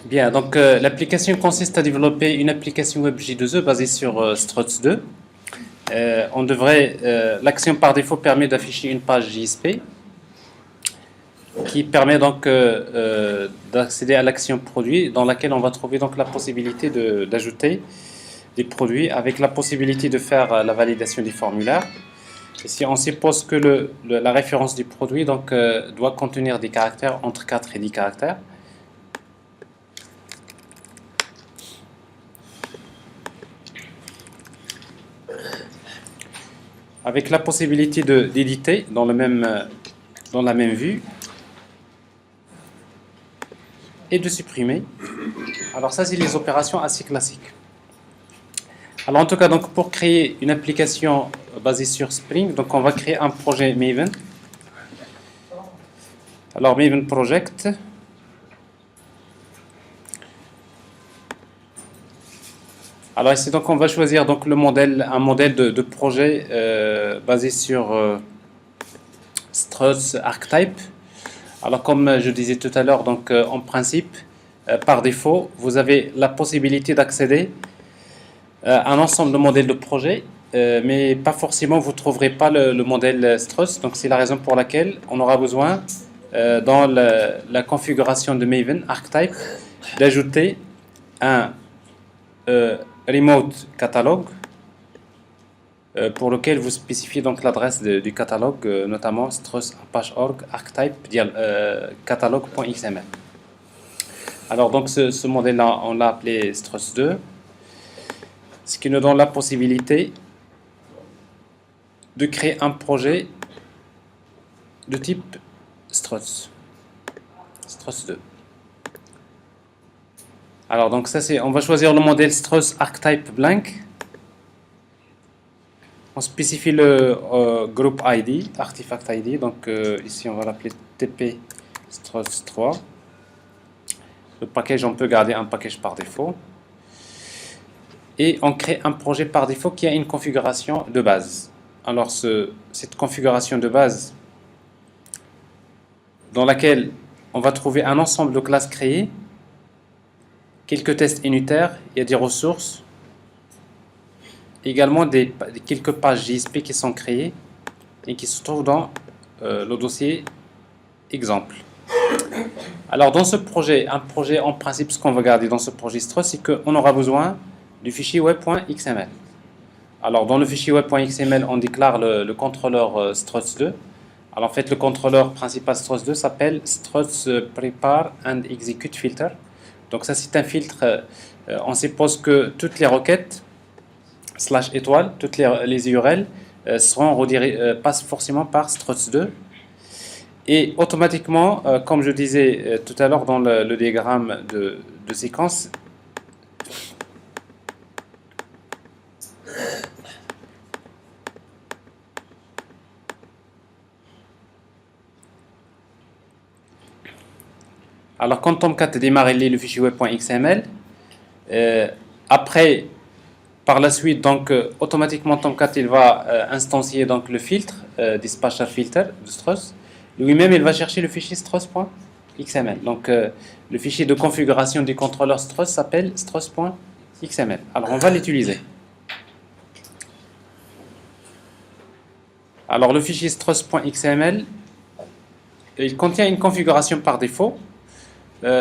Bien, donc l'application consiste à développer une application web J2E basée sur Struts 2. L'action par défaut permet d'afficher une page JSP qui permet donc d'accéder à l'action produit dans laquelle on va trouver donc la possibilité d'ajouter des produits avec la possibilité de faire la validation des formulaires. Et si on suppose que la référence du produit donc, doit contenir des caractères entre 4 et 10 caractères, avec la possibilité d'éditer dans la même vue et de supprimer. Alors ça, c'est les opérations assez classiques. Alors en tout cas, donc, pour créer une application basée sur Spring, donc on va créer un projet Maven. Alors Maven Project. Alors ici, donc, on va choisir donc, un modèle de projet basé sur Struts Archetype. Alors comme je disais tout à l'heure, donc en principe, par défaut, vous avez la possibilité d'accéder à un ensemble de modèles de projet, mais pas forcément vous ne trouverez pas le modèle Struts. Donc c'est la raison pour laquelle on aura besoin dans la configuration de Maven Archetype d'ajouter un remote catalogue pour lequel vous spécifiez donc l'adresse du catalogue, notamment struts apache.org archetype catalogue.xml. Alors donc ce modèle-là, on l'a appelé struts 2, ce qui nous donne la possibilité de créer un projet de type struts 2. Alors donc ça c'est, on va choisir le modèle struts archetype blank. On spécifie le group ID, artifact ID, donc ici on va l'appeler TP struts 3. Le package, on peut garder un package par défaut. Et on crée un projet par défaut qui a une configuration de base. Alors cette configuration de base dans laquelle on va trouver un ensemble de classes créées, quelques tests unitaires, il y a des ressources, également quelques pages JSP qui sont créées et qui se trouvent dans le dossier exemple. Alors dans ce projet, un projet en principe, ce qu'on va garder dans ce projet Struts, c'est qu'on aura besoin du fichier web.xml. Alors dans le fichier web.xml, on déclare le contrôleur struts 2. Alors en fait, le contrôleur principal struts 2 s'appelle struts prepare and execute filter. Donc ça c'est un filtre, on suppose que toutes les requêtes /étoile, toutes les URL passent forcément par struts 2. Et automatiquement, comme je disais tout à l'heure dans le diagramme de séquence, alors quand Tomcat démarre et lit le fichier web.xml, après, par la suite, donc automatiquement Tomcat il va instancier donc le filtre dispatcher filter de struts. Lui-même il va chercher le fichier struts.xml. Donc le fichier de configuration du contrôleur struts s'appelle struts.xml. Alors on va l'utiliser. Alors le fichier struts.xml il contient une configuration par défaut.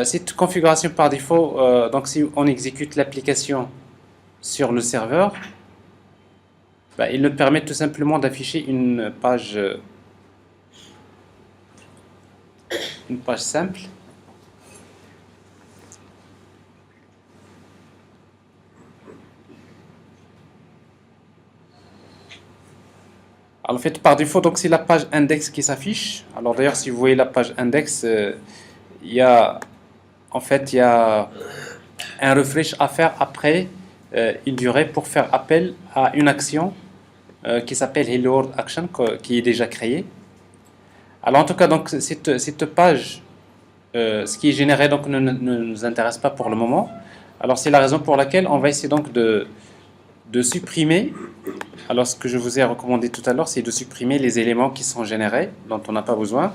Cette configuration par défaut, donc si on exécute l'application sur le serveur, il nous permet tout simplement d'afficher une page simple. Alors, en fait, par défaut, donc c'est la page index qui s'affiche. Alors d'ailleurs, si vous voyez la page index, il y a un refresh à faire après une durée pour faire appel à une action qui s'appelle Hello World Action qui est déjà créée. Alors en tout cas, donc cette page, ce qui est généré donc ne nous intéresse pas pour le moment. Alors c'est la raison pour laquelle on va essayer donc de supprimer. Alors ce que je vous ai recommandé tout à l'heure, c'est de supprimer les éléments qui sont générés, dont on n'a pas besoin.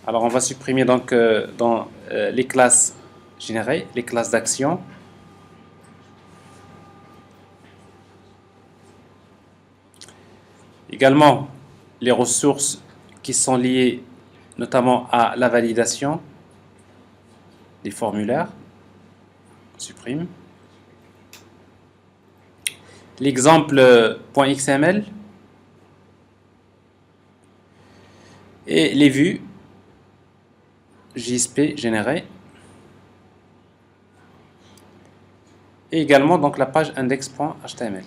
Alors on va supprimer donc dans les classes générer les classes d'action. Également, les ressources qui sont liées notamment à la validation des formulaires. On supprime. L'exemple .xml et les vues JSP générées. Et également donc la page index.html.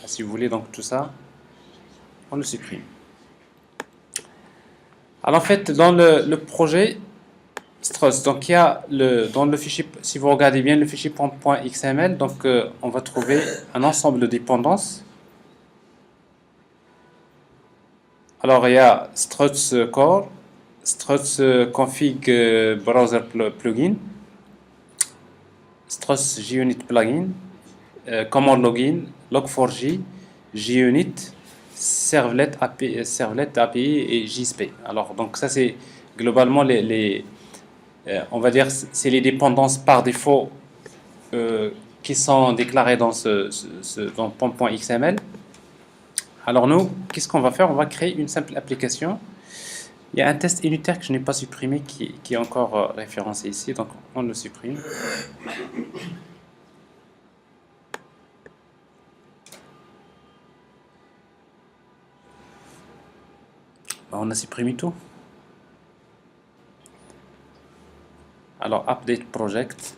Si vous voulez donc tout ça, on le supprime. Alors en fait, dans le projet Struts, donc il y a dans le fichier, si vous regardez bien le fichier .xml, donc on va trouver un ensemble de dépendances. Alors il y a struts core, struts config browser plugin, struts JUnit plugin, command login, log4j, JUnit, servlet API et JSP. Alors donc ça c'est globalement on va dire c'est les dépendances par défaut qui sont déclarées dans dans .xml. Alors nous, qu'est-ce qu'on va faire? On va créer une simple application. Il y a un test unitaire que je n'ai pas supprimé qui est encore référencé ici, donc on le supprime. On a supprimé tout. Alors, update project.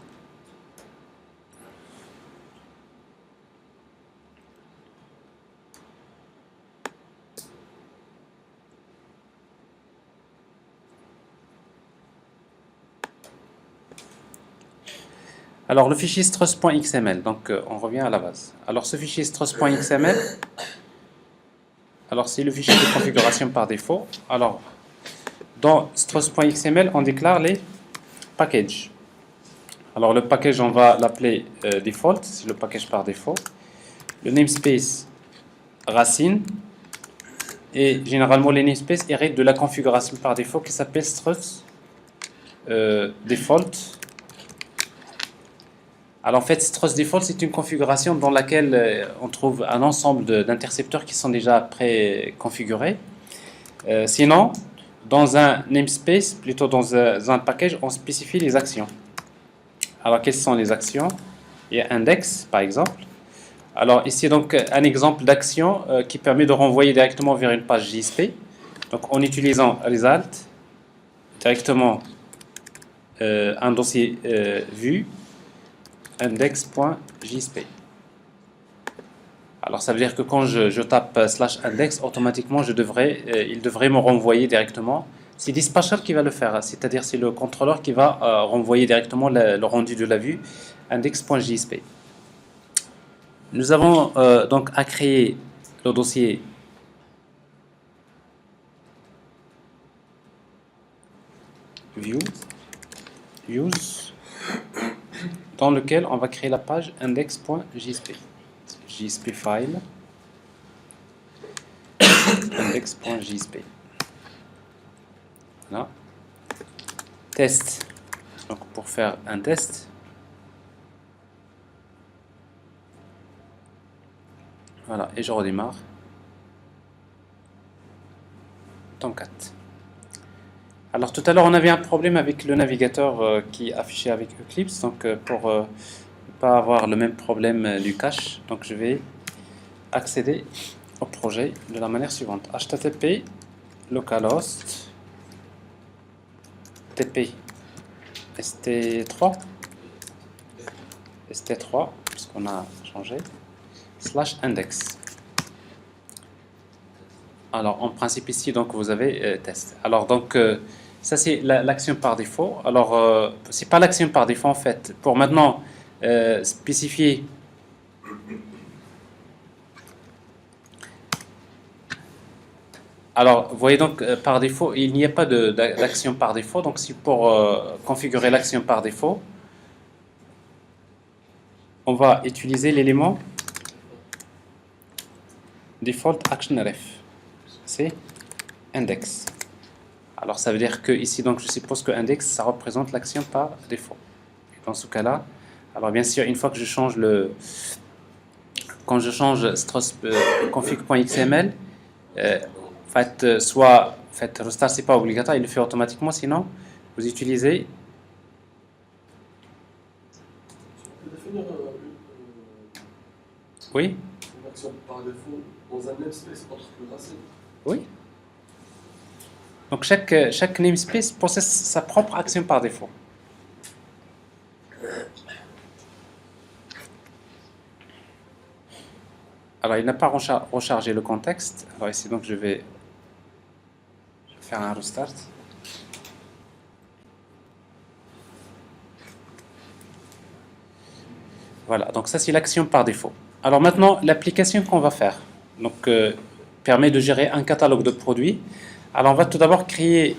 Alors, le fichier struts.xml, donc on revient à la base. Alors, ce fichier struts.xml, alors c'est le fichier de configuration par défaut. Alors, dans struts.xml, on déclare les packages. Alors, le package, on va l'appeler default, c'est le package par défaut. Le namespace racine. Et généralement, les namespaces héritent de la configuration par défaut qui s'appelle struts default. Alors en fait, struts default, c'est une configuration dans laquelle on trouve un ensemble d'intercepteurs qui sont déjà pré-configurés. Sinon, dans un namespace, plutôt dans un package, on spécifie les actions. Alors quelles sont les actions? Il y a index, par exemple. Alors ici, donc, un exemple d'action qui permet de renvoyer directement vers une page JSP. Donc en utilisant result, directement un dossier vue, index.jsp. Alors ça veut dire que quand je tape /index, automatiquement il devrait me renvoyer directement. C'est Dispatcher qui va le faire, c'est-à-dire c'est le contrôleur qui va renvoyer directement le rendu de la vue index.jsp. Nous avons donc à créer le dossier views dans lequel on va créer la page index.jsp. JSP file index.jsp. Voilà. Test. Donc pour faire un test. Voilà, et je redémarre. Tomcat. Alors tout à l'heure on avait un problème avec le navigateur qui affichait avec Eclipse, donc pour ne pas avoir le même problème du cache, donc je vais accéder au projet de la manière suivante. http localhost tp st3 puisqu'on a changé /index. Alors en principe ici donc vous avez test. Alors donc ça c'est l'action par défaut. Alors c'est pas l'action par défaut en fait. Pour maintenant spécifier alors vous voyez donc par défaut il n'y a pas d'action par défaut. Donc si pour configurer l'action par défaut on va utiliser l'élément default action ref. C'est index. Alors ça veut dire que ici, donc, je suppose que index, ça représente l'action par défaut. Et dans ce cas-là, alors bien sûr, une fois que je change quand je change config.xml, restart c'est pas obligatoire, il le fait automatiquement, sinon vous utilisez. Oui. Une action par défaut dans un namespace autre que Racine. Oui. Donc chaque namespace possède sa propre action par défaut. Alors il n'a pas rechargé le contexte. Alors ici donc je vais faire un restart. Voilà, donc ça c'est l'action par défaut. Alors maintenant, l'application qu'on va faire donc, permet de gérer un catalogue de produits. Alors on va tout d'abord créer,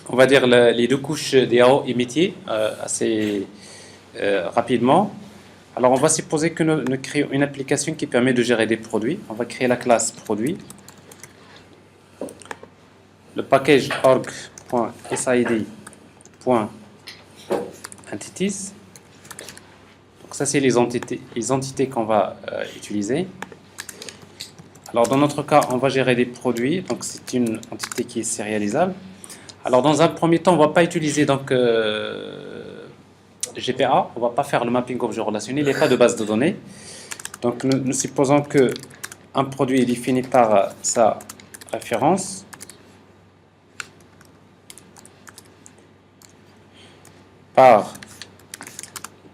on va dire, les deux couches DAO et métier assez rapidement. Alors on va supposer que nous créons une application qui permet de gérer des produits. On va créer la classe produit. Le package org.sid.entities. Donc ça c'est les entités qu'on va utiliser. Alors dans notre cas, on va gérer des produits, donc c'est une entité qui est sérialisable. Alors dans un premier temps, on ne va pas utiliser donc GPA, on ne va pas faire le mapping objet relationnel, il n'y a pas de base de données. Donc nous supposons que un produit est défini par sa référence, par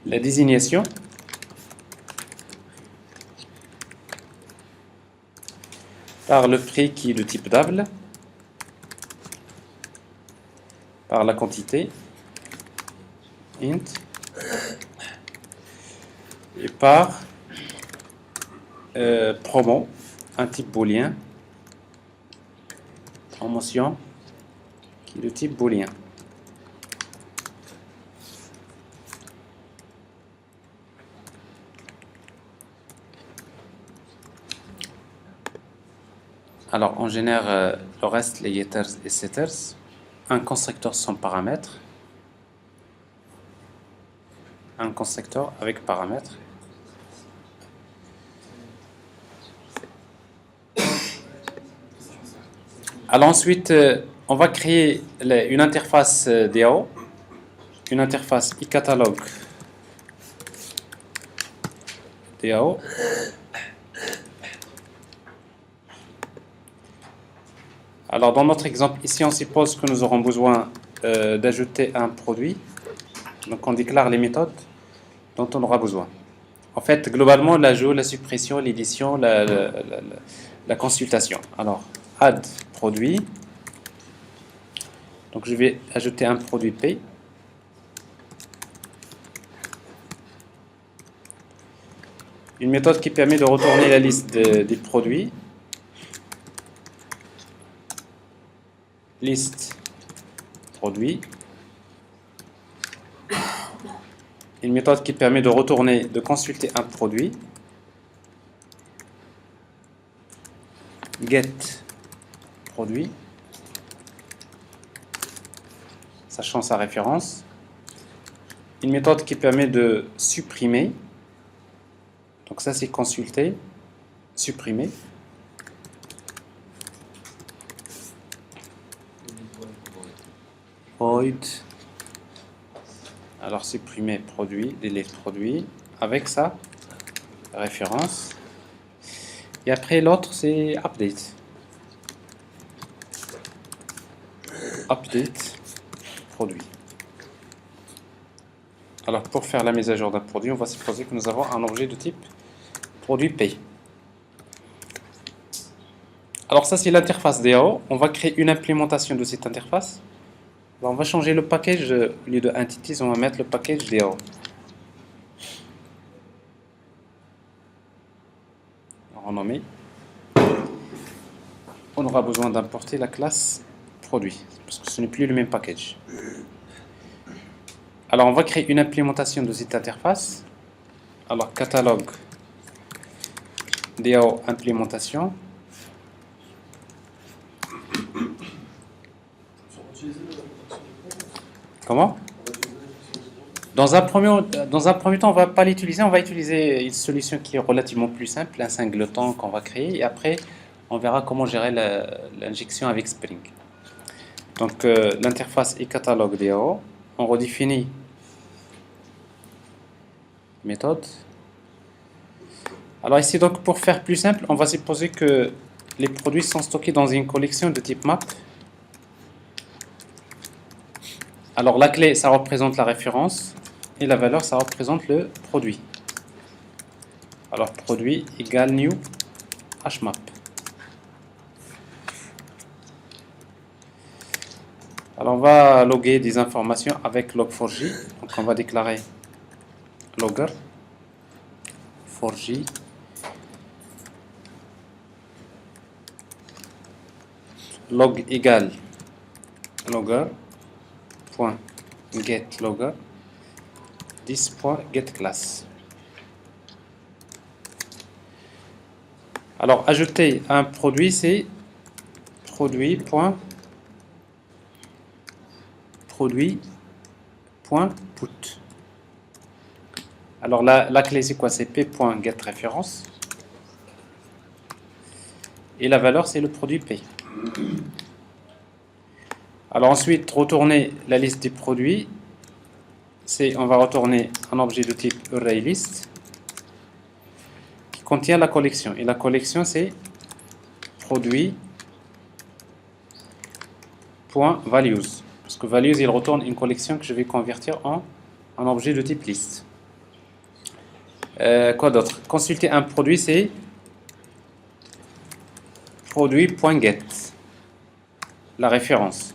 la désignation, par le prix qui est de type DABL, par la quantité, int, et par promo, un type booléen, promotion, qui est de type booléen. Alors, on génère le reste, les getters et setters. Un constructeur sans paramètres. Un constructeur avec paramètres. Alors ensuite, on va créer une interface DAO. Une interface e-catalogue DAO. Alors dans notre exemple ici, on suppose que nous aurons besoin d'ajouter un produit. Donc on déclare les méthodes dont on aura besoin. En fait, globalement, l'ajout, la suppression, l'édition, la consultation. Alors, add produit. Donc je vais ajouter un produit P. Une méthode qui permet de retourner la liste des produits. Liste produit. Une méthode qui permet de retourner, de consulter un produit. Get produit, sachant sa référence. Une méthode qui permet de supprimer. Donc ça c'est consulter, supprimer. Void. Alors supprimer produit, delete produit avec sa référence. Et après l'autre c'est update. Update produit. Alors pour faire la mise à jour d'un produit, on va supposer que nous avons un objet de type produit P. Alors ça c'est l'interface DAO. On va créer une implémentation de cette interface. On va changer le package, au lieu de entities, on va mettre le package DAO. Renommé. On aura besoin d'importer la classe produit, parce que ce n'est plus le même package. Alors on va créer une implémentation de cette interface. Alors catalogue DAO implémentation. Comment? Dans un premier temps, on ne va pas l'utiliser, on va utiliser une solution qui est relativement plus simple, un singleton qu'on va créer, et après, on verra comment gérer l'injection avec Spring. Donc, l'interface est catalogue DAO. On redéfinit méthode. Alors ici, donc, pour faire plus simple, on va supposer que les produits sont stockés dans une collection de type map. Alors, la clé, ça représente la référence, et la valeur, ça représente le produit. Alors, produit égale new hmap. Alors, on va loguer des informations avec log4j. Donc, on va déclarer logger 4j log égale logger point get logger 10.get class. Alors, ajouter un produit, c'est produit.put. Alors, la clé, c'est quoi? C'est p.getRéférence. Et la valeur, c'est le produit P. Alors, ensuite, retourner la liste des produits. On va retourner un objet de type ArrayList qui contient la collection. Et la collection, c'est produit.values. Parce que values, il retourne une collection que je vais convertir en un objet de type liste. Quoi d'autre? Consulter un produit, c'est produit.get, la référence.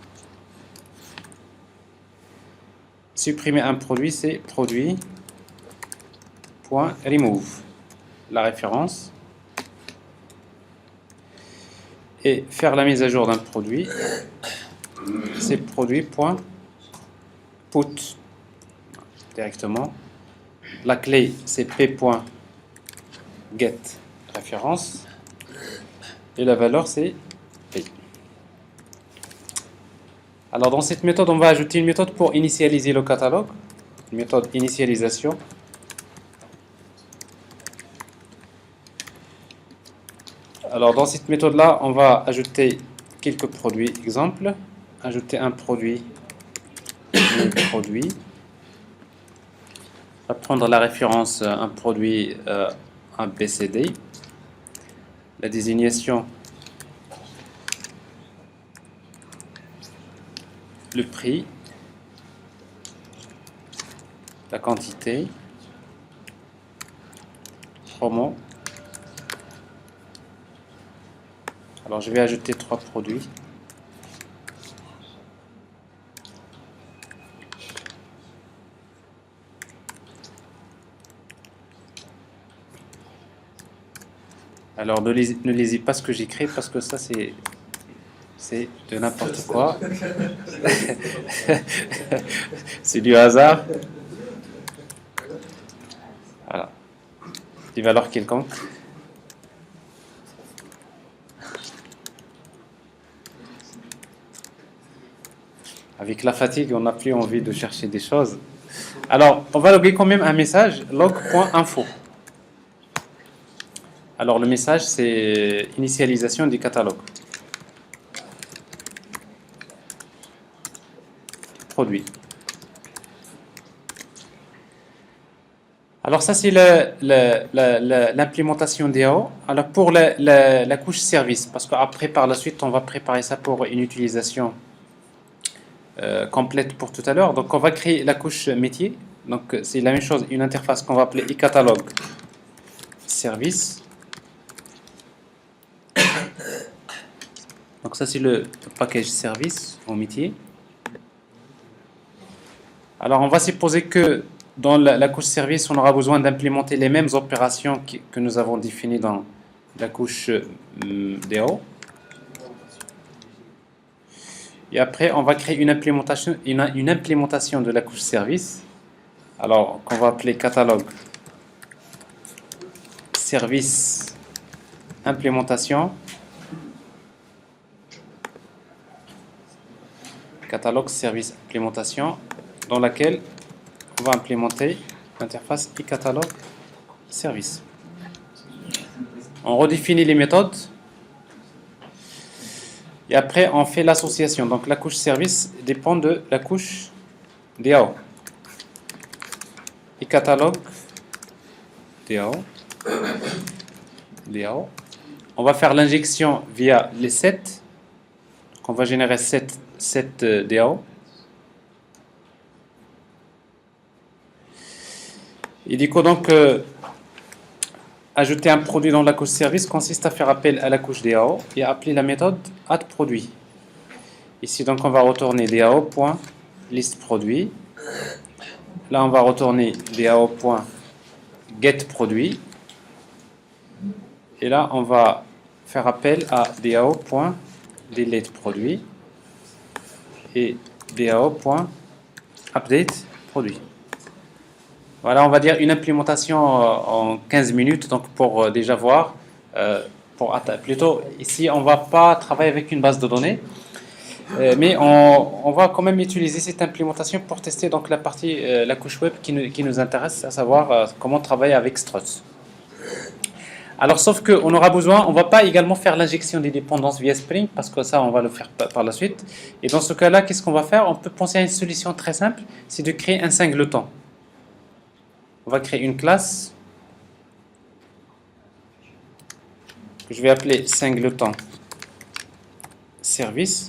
Supprimer un produit, c'est produit.remove, la référence. Et faire la mise à jour d'un produit, c'est produit.put, directement. La clé, c'est p.get référence. Et la valeur, c'est p. Alors, dans cette méthode, on va ajouter une méthode pour initialiser le catalogue. Une méthode initialisation. Alors, dans cette méthode-là, on va ajouter quelques produits. Exemple, ajouter un produit. On va prendre la référence, un produit ABCD. La désignation, le prix, la quantité, promo. Alors, je vais ajouter 3 produits. Alors, ne lisez pas ce que j'écris parce que ça, c'est de n'importe quoi. C'est du hasard. Voilà. Des valeurs quelconques. Avec la fatigue, on n'a plus envie de chercher des choses. Alors, on va loguer quand même un message, log.info. Alors, le message, c'est initialisation du catalogue. Produit. Alors, ça, c'est l'implémentation DAO. Alors, pour la couche service, parce qu'après, par la suite, on va préparer ça pour une utilisation complète pour tout à l'heure. Donc, on va créer la couche métier. Donc, c'est la même chose, une interface qu'on va appeler e-catalogue service. Donc, ça, c'est le package service au métier. Alors, on va supposer que dans la couche service, on aura besoin d'implémenter les mêmes opérations que nous avons définies dans la couche DAO. Et après, on va créer une implémentation de la couche service. Alors, qu'on va appeler catalogue service implémentation. catalogue service implémentation dans laquelle on va implémenter l'interface e-catalogue service. On redéfinit les méthodes et après on fait l'association. Donc la couche service dépend de la couche DAO. E-catalogue DAO. On va faire l'injection via les sets. Donc on va générer 7 DAO. Et du coup, donc, ajouter un produit dans la couche service consiste à faire appel à la couche DAO et à appeler la méthode addProduit. Ici, donc, on va retourner DAO.listProduit. Là, on va retourner DAO.getProduit. Et là, on va faire appel à DAO.deleteProduit et DAO.updateProduit. Voilà, on va dire une implémentation en 15 minutes, donc pour déjà voir, plutôt ici on ne va pas travailler avec une base de données, mais on va quand même utiliser cette implémentation pour tester donc la partie, la couche web qui nous intéresse, à savoir comment travailler avec Struts. Alors sauf qu'on aura besoin, on ne va pas également faire l'injection des dépendances via Spring, parce que ça on va le faire par la suite, et dans ce cas-là, qu'est-ce qu'on va faire? On peut penser à une solution très simple, c'est de créer un singleton. On va créer une classe que je vais appeler singleton service.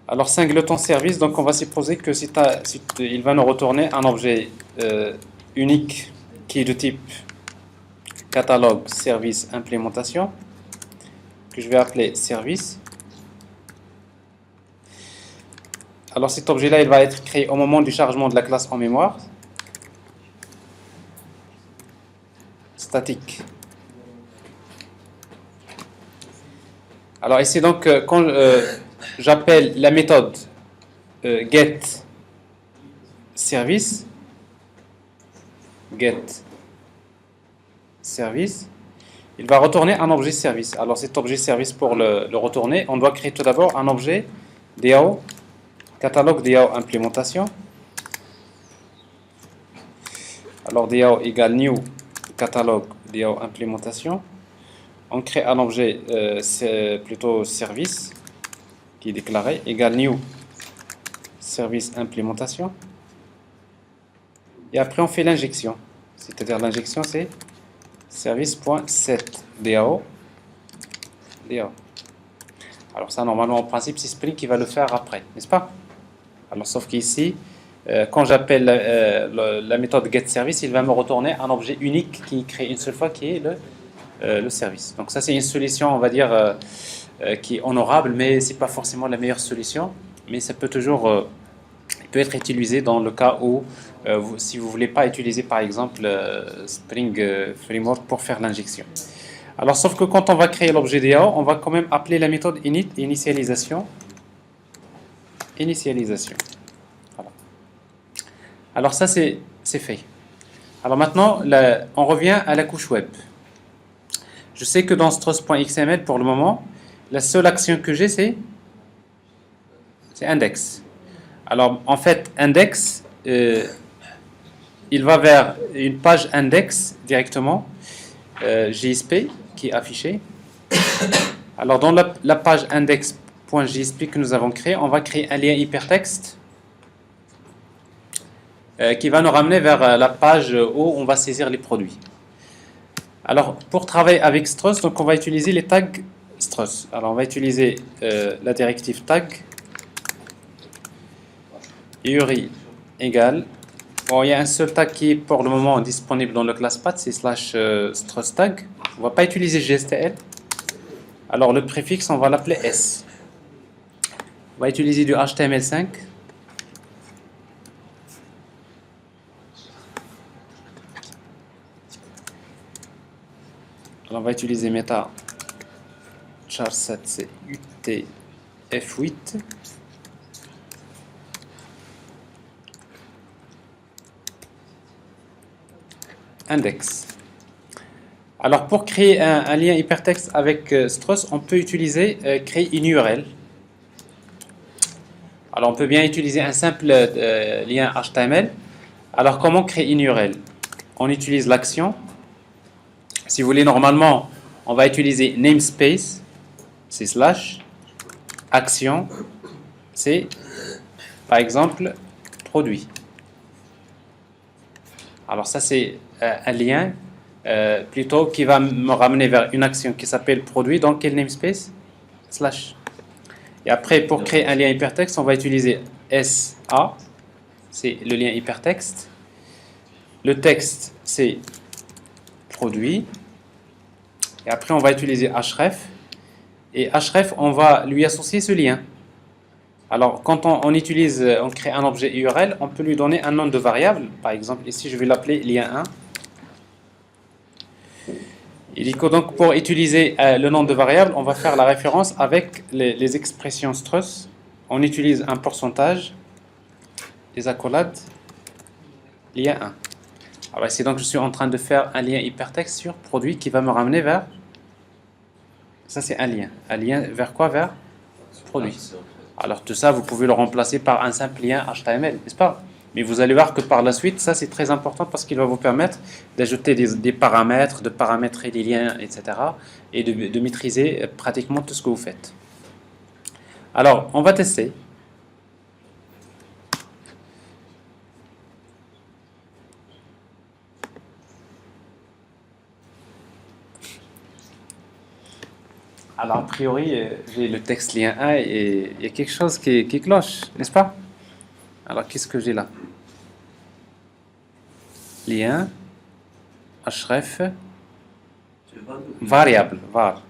Alors singleton service, donc on va supposer que il va nous retourner un objet unique qui est de type catalogue service implémentation que je vais appeler service. Alors cet objet-là, il va être créé au moment du chargement de la classe en mémoire. Statique. Alors ici donc, quand j'appelle la méthode getService, il va retourner un objet service. Alors cet objet service, pour le retourner, on doit créer tout d'abord un objet DAO, catalogue DAO implémentation. Alors DAO égale new catalogue DAO implémentation. On crée un objet plutôt service qui est déclaré égale new service implémentation. Et après on fait l'injection. C'est-à-dire l'injection c'est service.setDAO. Alors ça normalement en principe c'est Spring qui va le faire après, n'est-ce pas? Alors sauf qu'ici, quand j'appelle la méthode getService, il va me retourner un objet unique qui est créé une seule fois, qui est le service. Donc ça c'est une solution, on va dire, qui est honorable, mais c'est pas forcément la meilleure solution. Mais ça peut toujours, il peut être utilisé dans le cas où, si vous voulez pas utiliser par exemple Spring Framework pour faire l'injection. Alors sauf que quand on va créer l'objet DAO, on va quand même appeler la méthode initialisation. Voilà. Alors ça c'est fait. Alors maintenant on revient à la couche web. Je sais que dans struts.xml pour le moment, la seule action que j'ai c'est index. Alors en fait index, il va vers une page index directement, JSP qui est affichée. Alors dans la page index.jsp que nous avons créée, on va créer un lien hypertexte qui va nous ramener vers la page où on va saisir les produits. Alors pour travailler avec struts, donc on va utiliser les tags struts. Alors on va utiliser la directive tag URI égale. Bon, il y a un seul tag qui est pour le moment disponible dans le class path, c'est /struts tag. On ne va pas utiliser GSTL. Alors le préfixe, on va l'appeler S. On va utiliser du HTML5. Alors on va utiliser meta char7 c'est UTF8. Index. Alors, pour créer un lien hypertexte avec struts, on peut utiliser créer une URL. Alors, on peut bien utiliser un simple lien HTML. Alors, comment créer une URL? On utilise l'action. Si vous voulez, normalement, on va utiliser namespace, c'est slash, action, c'est, par exemple, produit. Alors, ça, c'est un lien plutôt qui va me ramener vers une action qui s'appelle produit. Dans quel namespace? Slash. Et après, pour créer un lien hypertexte, on va utiliser SA, c'est le lien hypertexte. Le texte, c'est produit. Et après, on va utiliser href. Et href, on va lui associer ce lien. Alors, quand on crée un objet URL, on peut lui donner un nom de variable. Par exemple, ici, je vais l'appeler lien 1. Il dit que donc, pour utiliser le nom de variable, on va faire la référence avec les expressions struts. On utilise un pourcentage, les accolades, lien 1. Alors ici, donc, je suis en train de faire un lien hypertexte sur produit qui va me ramener vers... Ça, c'est un lien. Un lien vers quoi? Vers produit. Alors tout ça, vous pouvez le remplacer par un simple lien HTML, n'est-ce pas? Mais vous allez voir que par la suite, ça c'est très important parce qu'il va vous permettre d'ajouter des paramètres, de paramétrer les liens, etc. Et de maîtriser pratiquement tout ce que vous faites. Alors, on va tester. Alors, a priori, j'ai le texte lien 1 et il y a quelque chose qui cloche, n'est-ce pas? Alors, qu'est-ce que j'ai là? Lien, href, variable, var.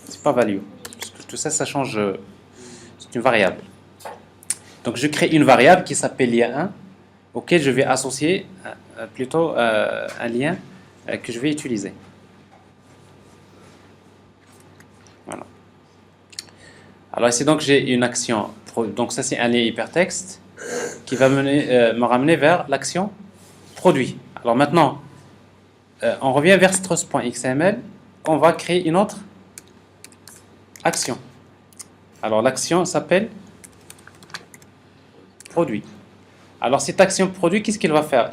C'est pas value. Parce que tout ça, ça change. C'est une variable. Donc, je crée une variable qui s'appelle lien 1, auquel je vais associer plutôt un lien que je vais utiliser. Voilà. Alors ici donc j'ai une action, donc ça c'est un lien hypertexte qui va me ramener vers l'action produit. Alors maintenant, on revient vers struts.xml, on va créer une autre action. Alors l'action s'appelle produit. Alors cette action produit, qu'est-ce qu'il va faire?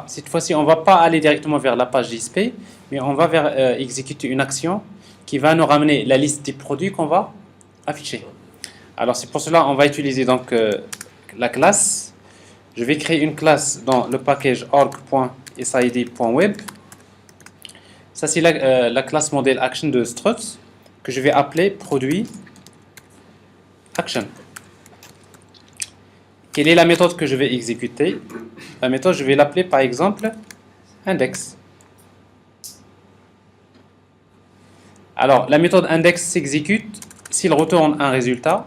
Cette fois-ci, on ne va pas aller directement vers la page JSP, mais on va exécuter une action qui va nous ramener la liste des produits qu'on va afficher. Alors c'est pour cela on va utiliser donc la classe. Je vais créer une classe dans le package org.sid.web. Ça c'est la classe model action de struts que je vais appeler produit action. Quelle est la méthode que je vais exécuter? La méthode, je vais l'appeler par exemple index. Alors, la méthode index s'exécute s'il retourne un résultat.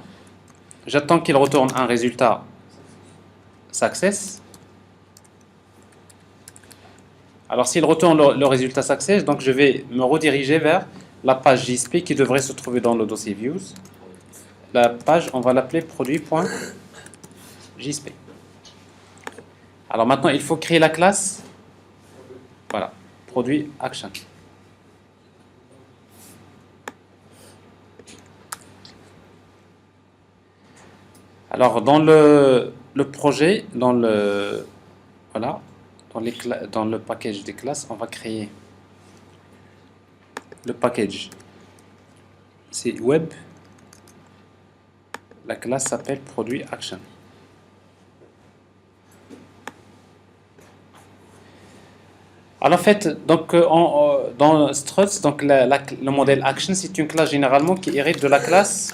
J'attends qu'il retourne un résultat success. Alors, s'il retourne le résultat success, donc je vais me rediriger vers la page JSP qui devrait se trouver dans le dossier views. La page, on va l'appeler produit.jsp. Alors maintenant, il faut créer la classe. Voilà, produit action. Alors dans le projet, dans le package des classes, on va créer le package. C'est web. La classe s'appelle produit action. Alors en fait, donc dans struts, donc le modèle action, c'est une classe généralement qui hérite de la classe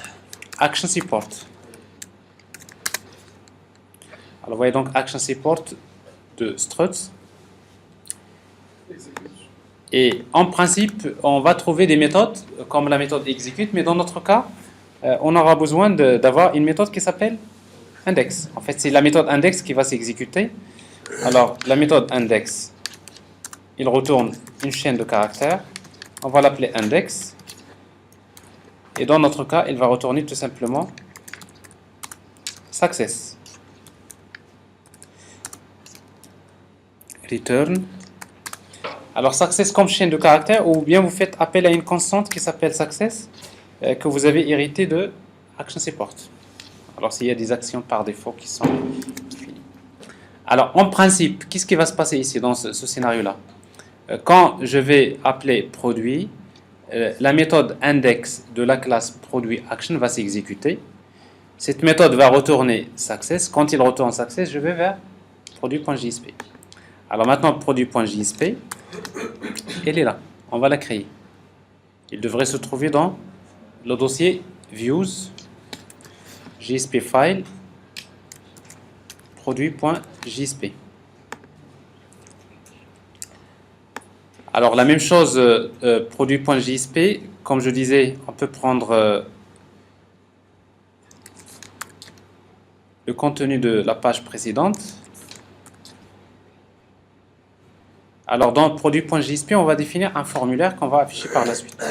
action support. Alors, vous voyez donc action support de struts. Et en principe, on va trouver des méthodes comme la méthode execute, mais dans notre cas, on aura besoin d'avoir une méthode qui s'appelle index. En fait, c'est la méthode index qui va s'exécuter. Alors, la méthode index, il retourne une chaîne de caractères. On va l'appeler index. Et dans notre cas, il va retourner tout simplement success. Return. Alors success comme chaîne de caractères, ou bien vous faites appel à une constante qui s'appelle success, que vous avez hérité de action support. Alors s'il y a des actions par défaut qui sont finies. Alors en principe, qu'est-ce qui va se passer ici dans ce scénario-là? Quand je vais appeler produit, la méthode index de la classe produit action va s'exécuter. Cette méthode va retourner success. Quand il retourne success, je vais vers produit.jsp. Alors maintenant, produit.jsp, elle est là. On va la créer. Il devrait se trouver dans le dossier views, jsp file, produit.jsp. Alors la même chose, produit.jsp, comme je disais, on peut prendre le contenu de la page précédente. Alors dans produit.jsp, on va définir un formulaire qu'on va afficher par la suite.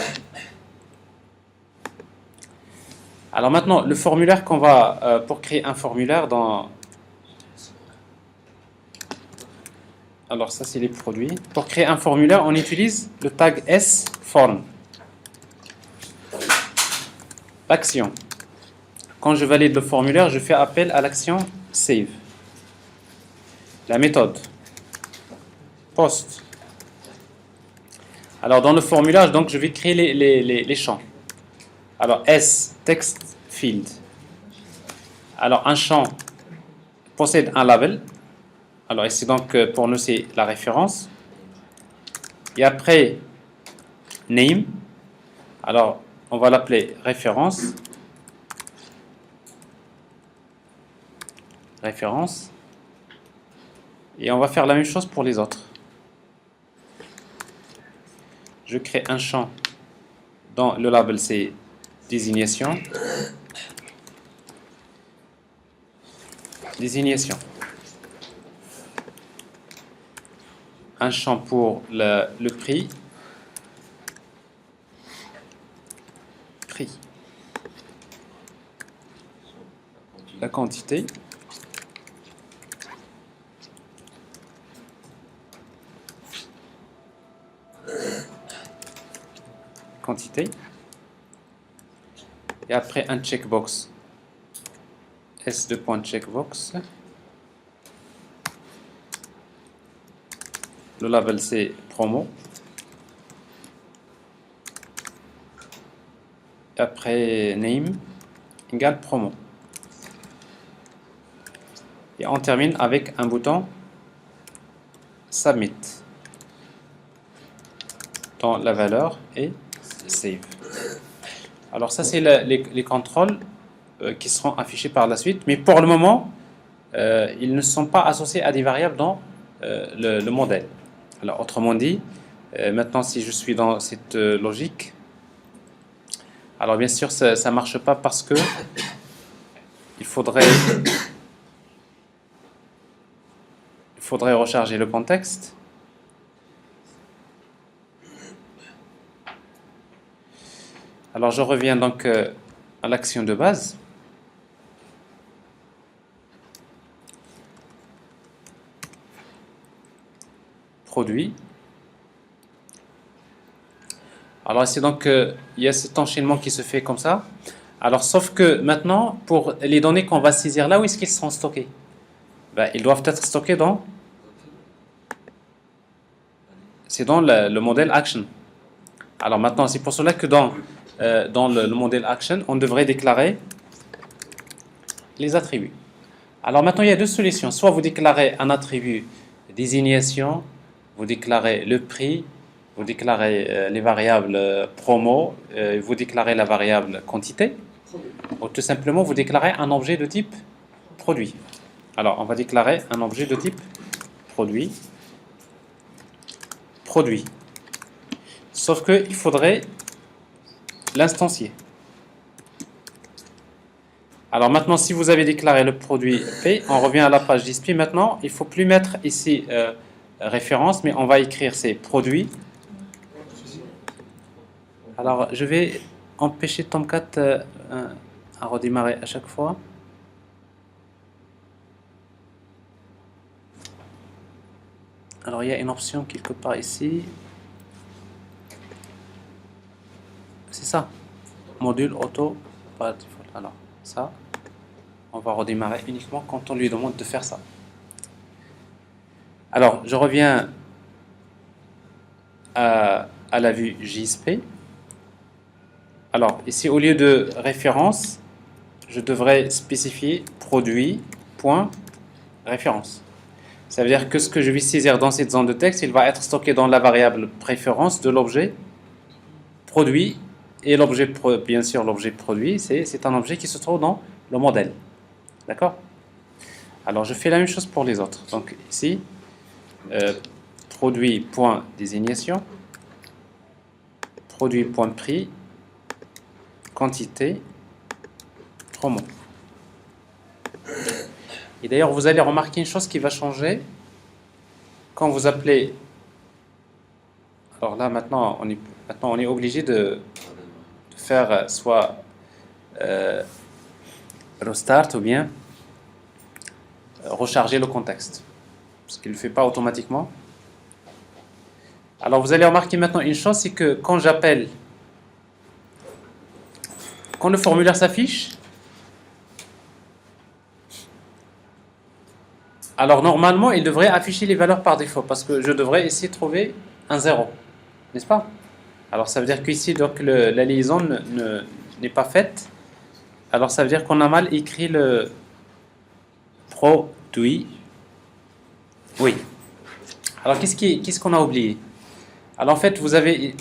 Alors maintenant, le formulaire qu'on va, pour créer un formulaire dans... Alors ça c'est les produits. Pour créer un formulaire, on utilise le tag sForm. L'action. Quand je valide le formulaire, je fais appel à l'action save. La méthode post. Alors dans le formulaire, donc je vais créer les champs. Alors S text field. Alors un champ possède un label. Alors ici donc pour nous c'est la référence. Et après name. Alors on va l'appeler référence. Référence. Et on va faire la même chose pour les autres. Je crée un champ dans le label c'est désignation. Désignation. Un champ pour le prix. Prix. La quantité. Quantité. Et après un checkbox. S2.checkbox. Le label c'est promo. Et après name égale promo. Et on termine avec un bouton submit dans la valeur et save. Alors ça c'est les contrôles qui seront affichés par la suite, mais pour le moment ils ne sont pas associés à des variables dans le modèle. Alors autrement dit, maintenant si je suis dans cette logique, alors bien sûr ça ne marche pas parce que il faudrait recharger le contexte. Alors je reviens donc à l'action de base. Produit. Alors ici donc il y a cet enchaînement qui se fait comme ça. Alors sauf que maintenant pour les données qu'on va saisir là, où est-ce qu'ils seront stockés? Ben, ils doivent être stockés dans le modèle action. Alors maintenant c'est pour cela que dans le modèle action on devrait déclarer les attributs. Alors maintenant il y a deux solutions. Soit vous déclarez un attribut désignation, vous déclarez le prix, vous déclarez les variables promo, vous déclarez la variable quantité, ou tout simplement vous déclarez un objet de type produit. Alors on va déclarer un objet de type produit. Produit. Sauf qu'il faudrait l'instancier. Alors maintenant, si vous avez déclaré le produit P, on revient à la page display. Maintenant, il ne faut plus mettre ici référence, mais on va écrire ces produits. Alors, je vais empêcher Tomcat à redémarrer à chaque fois. Alors il y a une option quelque part ici. C'est ça. Module auto par default. Alors ça, on va redémarrer uniquement quand on lui demande de faire ça. Alors je reviens à la vue JSP. Alors ici au lieu de référence, je devrais spécifier produit.référence. Ça veut dire que ce que je vais saisir dans cette zone de texte, il va être stocké dans la variable préférence de l'objet produit. Et l'objet, bien sûr, l'objet produit, c'est un objet qui se trouve dans le modèle. D'accord? Alors, je fais la même chose pour les autres. Donc, ici, produit.désignation, produit.prix, quantité, promo. Et d'ailleurs, vous allez remarquer une chose qui va changer quand vous appelez. Alors là, maintenant, on est obligé de faire soit restart ou bien recharger le contexte, parce qu'il ne le fait pas automatiquement. Alors vous allez remarquer maintenant une chose, c'est que quand j'appelle, quand le formulaire s'affiche, alors normalement il devrait afficher les valeurs par défaut, parce que je devrais essayer de trouver un 0, n'est-ce pas? Alors ça veut dire qu'ici donc la liaison n'est pas faite. Alors ça veut dire qu'on a mal écrit le produit. Oui. Alors qu'est-ce qu'on a oublié? Alors en fait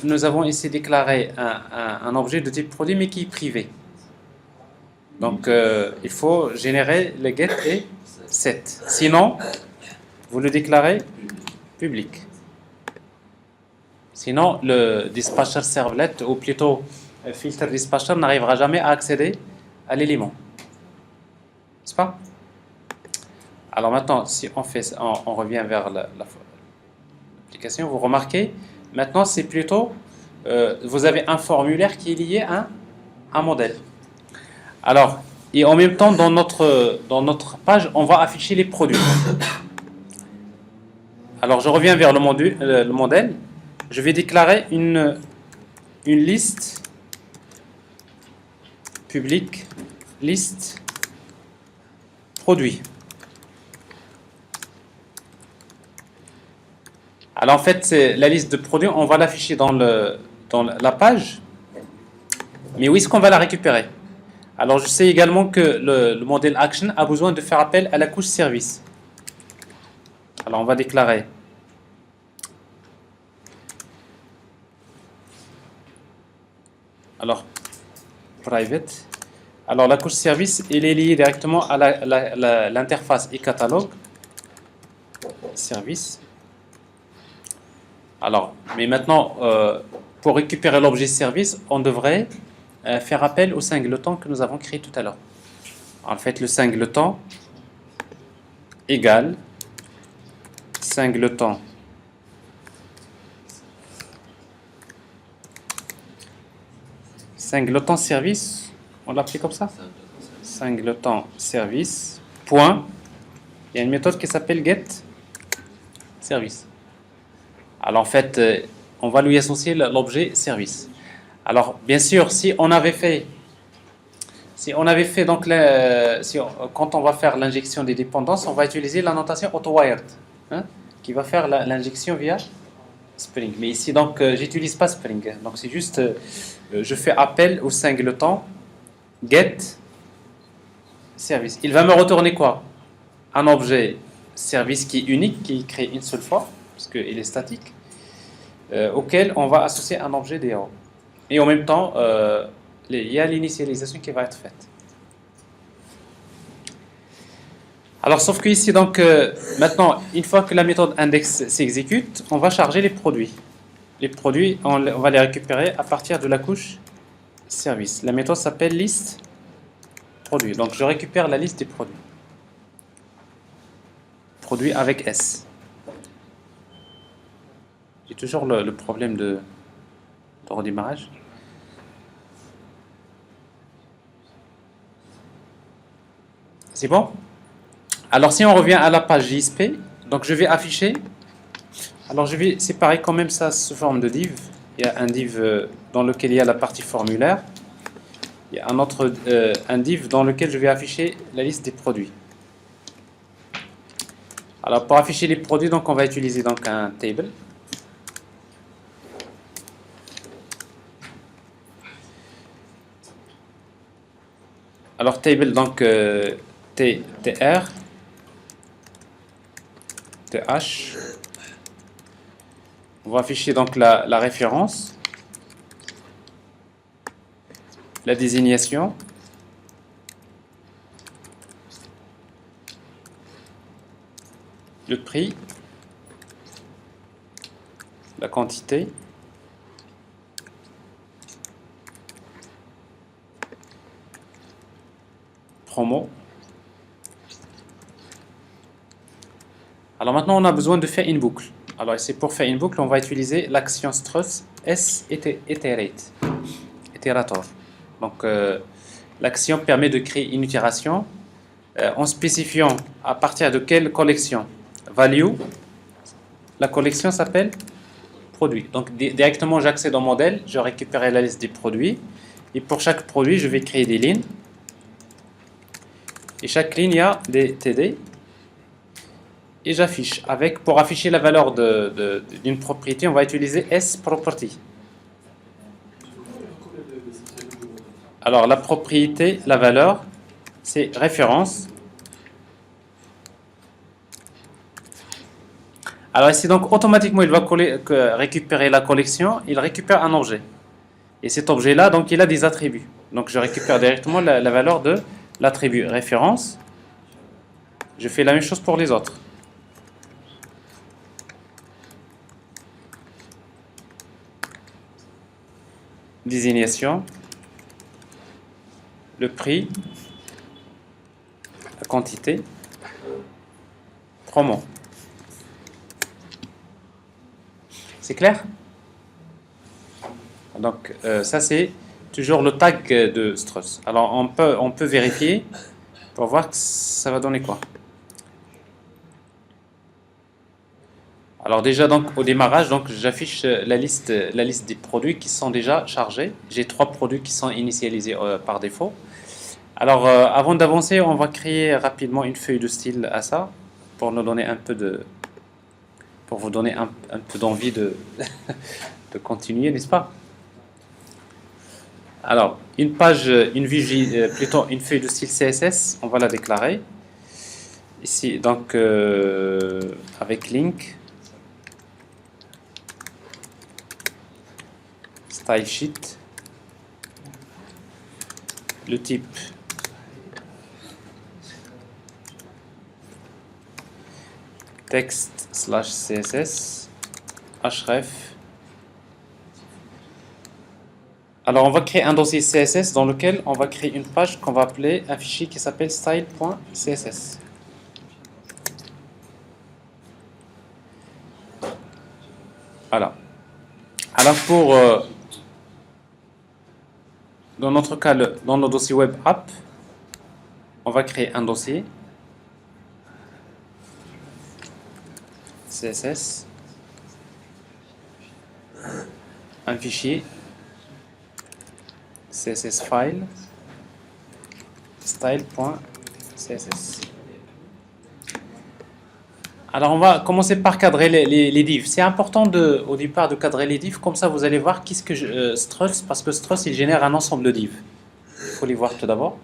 nous avons ici déclaré un objet de type produit mais qui est privé. Donc il faut générer le get et set. Sinon vous le déclarez public. Sinon le dispatcher servlet ou plutôt filter dispatcher n'arrivera jamais à accéder à l'élément. N'est-ce pas? Alors maintenant, si on revient vers l'application, vous remarquez, maintenant c'est plutôt, vous avez un formulaire qui est lié à un modèle. Alors, et en même temps, dans notre page, on va afficher les produits. Alors, je reviens vers le modèle. Je vais déclarer une liste publique, liste produit. Alors en fait, la liste de produits, on va l'afficher dans la page. Mais où est-ce qu'on va la récupérer? Alors je sais également que le modèle action a besoin de faire appel à la couche service. Alors on va déclarer alors private. Alors la couche service, elle est liée directement à l'interface e-catalogue service. Alors, mais maintenant, pour récupérer l'objet service, on devrait faire appel au singleton que nous avons créé tout à l'heure. En fait, le singleton égale singleton service, on l'appelle comme ça? Singleton service, point. Il y a une méthode qui s'appelle get service. Alors en fait, on va lui associer l'objet service. Alors bien sûr, si on avait fait donc quand on va faire l'injection des dépendances, on va utiliser la notation AutoWired, qui va faire l'injection via Spring. Mais ici donc j'utilise pas Spring, donc c'est juste je fais appel au singleton get service. Il va me retourner quoi? Un objet service qui est unique, qui est créé une seule fois, parce qu'il est statique, auquel on va associer un objet DAO. Et en même temps, il y a l'initialisation qui va être faite. Alors, sauf que ici, donc, maintenant, une fois que la méthode index s'exécute, on va charger les produits. Les produits, on va les récupérer à partir de la couche service. La méthode s'appelle liste produit. Donc, je récupère la liste des produits. Produits avec S. J'ai toujours le problème de redémarrage. C'est bon? Alors si on revient à la page JSP, donc je vais afficher Alors je vais séparer quand même ça sous forme de div. Il y a un div dans lequel il y a la partie formulaire. Il y a un div dans lequel je vais afficher la liste des produits. Alors pour afficher les produits, donc on va utiliser donc un table. Alors table donc tr th. On va afficher donc la référence, la désignation, le prix, la quantité, promo. Alors maintenant on a besoin de faire une boucle. Alors c'est pour faire une boucle, on va utiliser l'action struct iterator. Donc l'action permet de créer une itération en spécifiant à partir de quelle collection. Value, la collection s'appelle produit. Donc directement j'accède au modèle, je récupère la liste des produits et pour chaque produit je vais créer des lignes. Et chaque ligne il y a des TD. Et j'affiche. Pour afficher la valeur d'une propriété, on va utiliser sProperty. Alors la propriété, la valeur, c'est référence. Alors ici donc automatiquement il va récupérer la collection, il récupère un objet. Et cet objet là donc il a des attributs. Donc je récupère directement la valeur de l'attribut référence. Je fais la même chose pour les autres. Désignation, le prix, la quantité, promo. C'est clair? Donc ça c'est toujours le tag de struct. Alors on peut vérifier pour voir que ça va donner quoi. Alors déjà donc au démarrage donc j'affiche la liste des produits qui sont déjà chargés. J'ai 3 produits qui sont initialisés par défaut. Alors avant d'avancer, on va créer rapidement une feuille de style à ça pour nous donner pour vous donner un peu d'envie de continuer, n'est-ce pas? Alors une feuille de style CSS, on va la déclarer ici donc avec link. Style sheet, le type text/css, href. Alors on va créer un dossier CSS dans lequel on va créer une page qu'on va appeler un fichier qui s'appelle style.css. Voilà. Alors dans notre cas, dans nos dossiers web app, on va créer un dossier CSS, un fichier CSS file style.css. Alors on va commencer par cadrer les divs. C'est important au départ de cadrer les divs, comme ça vous allez voir qu'est-ce que struct, parce que struct il génère un ensemble de divs. Il faut les voir tout d'abord.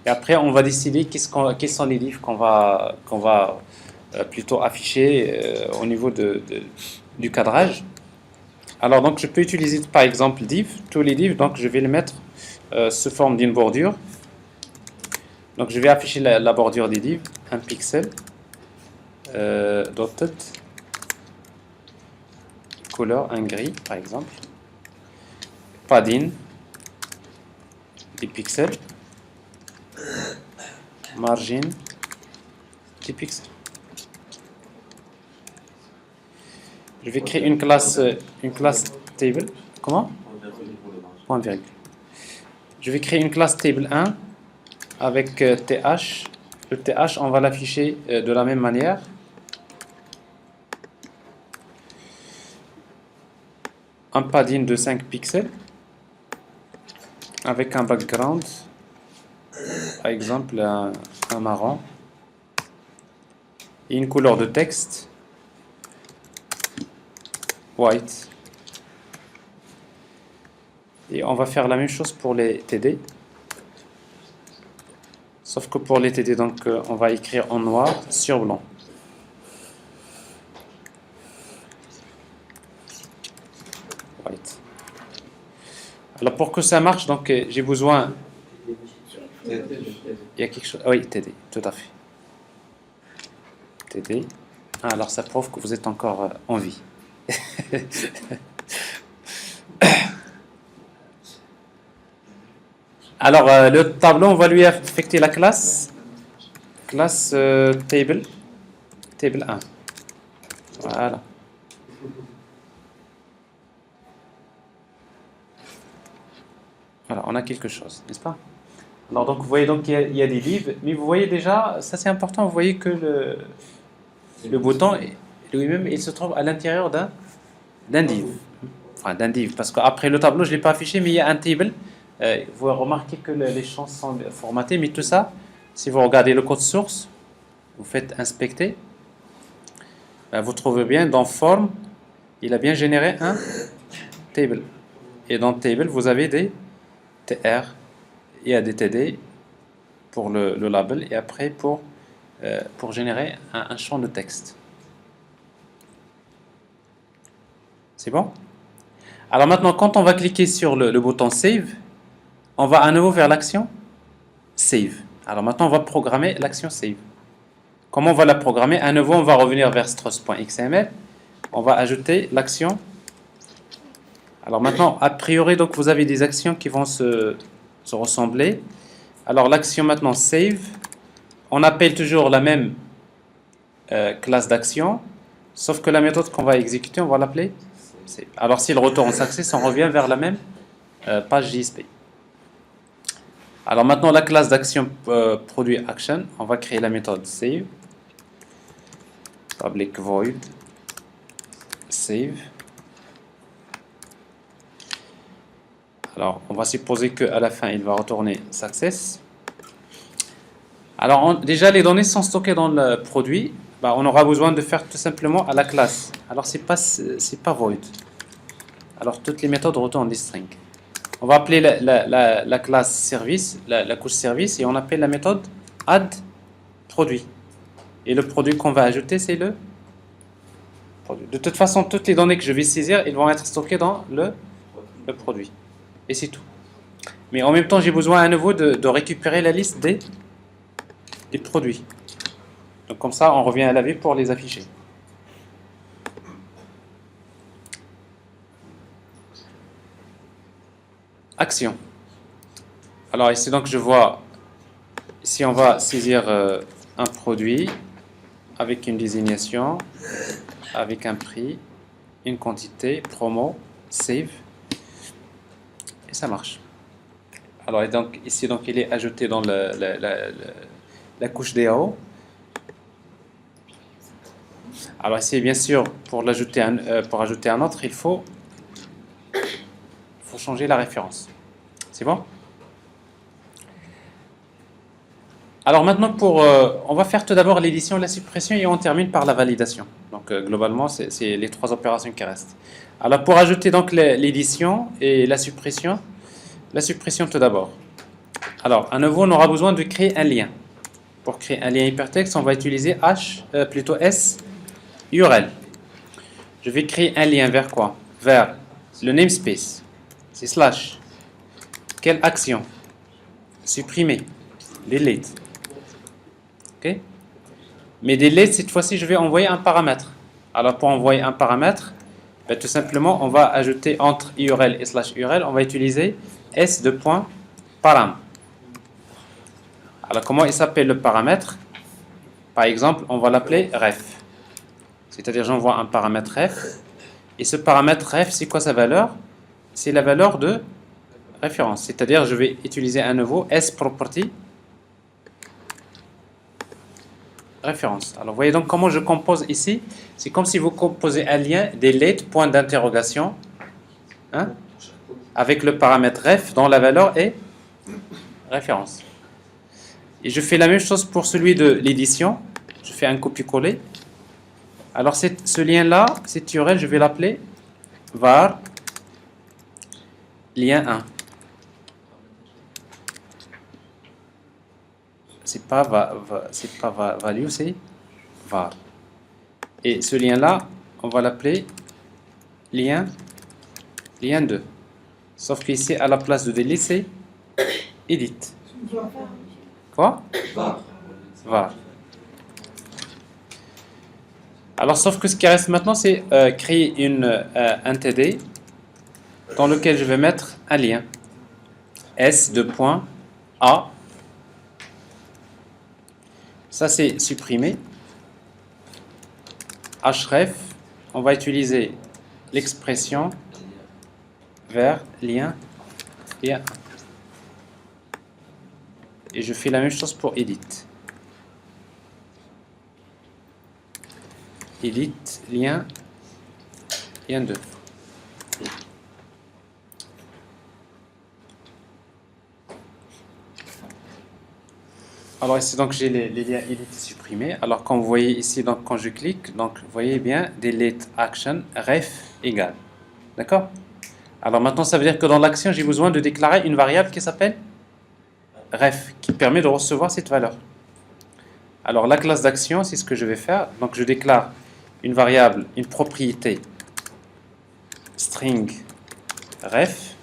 Et après on va décider quels sont les divs qu'on va plutôt afficher au niveau du cadrage. Alors donc je peux utiliser par exemple div, tous les divs, donc je vais les mettre sous forme d'une bordure. Donc je vais afficher la bordure des divs, un pixel. Dotted color, un gris par exemple, padding, des pixels, margin, des pixels. Je vais créer une classe table. Comment? Point virgule. Je vais créer une classe table 1 avec th. Le th on va l'afficher de la même manière. un padding de 5 pixels avec un background, par exemple un marron, et une couleur de texte white. Et on va faire la même chose pour les TD. Sauf que pour les TD, donc, on va écrire en noir sur blanc. White. Alors pour que ça marche, donc j'ai besoin. Il y a quelque chose. Oui, TD, tout à fait. TD. Ah, alors ça prouve que vous êtes encore en vie. Alors, le tableau, on va lui affecter la classe table 1. Voilà. Voilà, on a quelque chose, n'est-ce pas? Alors, donc, vous voyez donc qu'il y a des livres, mais vous voyez déjà, ça c'est important, vous voyez que le bouton, lui-même, il se trouve à l'intérieur d'un div. Enfin, d'un div, parce qu'après le tableau, je ne l'ai pas affiché, mais il y a un table. Vous remarquez que les champs sont formatés, mais tout ça, si vous regardez le code source, vous faites inspecter, vous trouvez bien dans form, il a bien généré un table. Et dans table, vous avez des TR, il y a des TD pour le label, et après pour générer un champ de texte. C'est bon? Alors maintenant, quand on va cliquer sur le bouton Save, on va à nouveau vers l'action Save. Alors maintenant, on va programmer l'action Save. Comment on va la programmer? À nouveau, on va revenir vers struts.xml. On va ajouter l'action. Alors maintenant, a priori, donc, vous avez des actions qui vont se ressembler. Alors l'action maintenant Save, on appelle toujours la même classe d'action, sauf que la méthode qu'on va exécuter, on va l'appeler Save. Alors si le retour en success, on revient vers la même page JSP. Alors maintenant, la classe d'action produit action, on va créer la méthode save, public void save. Alors on va supposer qu'à la fin il va retourner success. Alors déjà les données sont stockées dans le produit, on aura besoin de faire tout simplement à la classe. Alors c'est pas void. Alors toutes les méthodes retournent des strings. On va appeler la classe service, la couche service, et on appelle la méthode add produit. Et le produit qu'on va ajouter, c'est le produit. De toute façon, toutes les données que je vais saisir, ils vont être stockées dans le produit. Et c'est tout. Mais en même temps, j'ai besoin à nouveau de récupérer la liste des produits. Donc comme ça, on revient à la vie pour les afficher. Action. Alors ici donc je vois, ici on va saisir un produit avec une désignation, avec un prix, une quantité, promo, save, et ça marche. Alors et donc ici donc il est ajouté dans la couche DAO. Alors ici bien sûr pour ajouter un autre, il faut changer la référence. C'est bon? Alors maintenant, on va faire tout d'abord l'édition, la suppression et on termine par la validation. Donc globalement, c'est les trois opérations qui restent. Alors pour ajouter donc l'édition et la suppression tout d'abord. Alors à nouveau, on aura besoin de créer un lien. Pour créer un lien hypertexte, on va utiliser S URL. Je vais créer un lien vers quoi? Vers le namespace. C'est slash. Quelle action? Supprimer. Delete. Ok? Mais delete, cette fois-ci, je vais envoyer un paramètre. Alors, pour envoyer un paramètre, tout simplement, on va ajouter entre URL et slash URL, on va utiliser s de point param. Alors, comment il s'appelle le paramètre? Par exemple, on va l'appeler ref. C'est-à-dire, j'envoie un paramètre ref. Et ce paramètre ref, c'est quoi sa valeur? C'est la valeur de référence. C'est-à-dire, je vais utiliser à nouveau sProperty référence. Alors, vous voyez donc comment je compose ici. C'est comme si vous composez un lien, delete, point d'interrogation, hein, avec le paramètre ref dont la valeur est référence. Et je fais la même chose pour celui de l'édition. Je fais un copier-coller. Alors ce lien-là, cette URL, je vais l'appeler var lien 1. C'est pas value, c'est var. Et ce lien-là, on va l'appeler lien 2. Sauf qu'ici, à la place de delete, c'est edit. Quoi? Var. Alors, sauf que ce qui reste maintenant, c'est créer un TD dans lequel je vais mettre un lien. S2.A. Ça, c'est supprimé. Href, on va utiliser l'expression vers lien 1. Et je fais la même chose pour edit. Edit lien 2. Alors ici donc j'ai les liens edit supprimés. Alors comme vous voyez ici, donc quand je clique, donc vous voyez bien delete action ref égale. D'accord? Alors maintenant ça veut dire que dans l'action j'ai besoin de déclarer une variable qui s'appelle ref, qui permet de recevoir cette valeur. Alors la classe d'action, c'est ce que je vais faire. Donc je déclare une variable, une propriété string ref.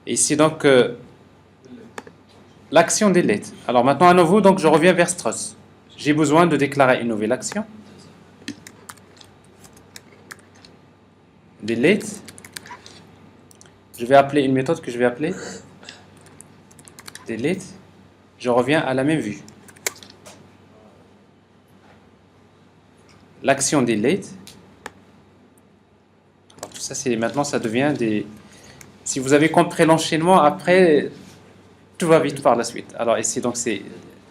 Et ici donc l'action delete. Alors maintenant à nouveau, donc je reviens vers struts. J'ai besoin de déclarer une nouvelle action. Delete. Je vais appeler une méthode que je vais appeler delete. Je reviens à la même vue. L'action delete. Alors, tout ça, c'est maintenant, ça devient des. Si vous avez compris l'enchaînement, après, tout va vite par la suite. Alors ici, donc, c'est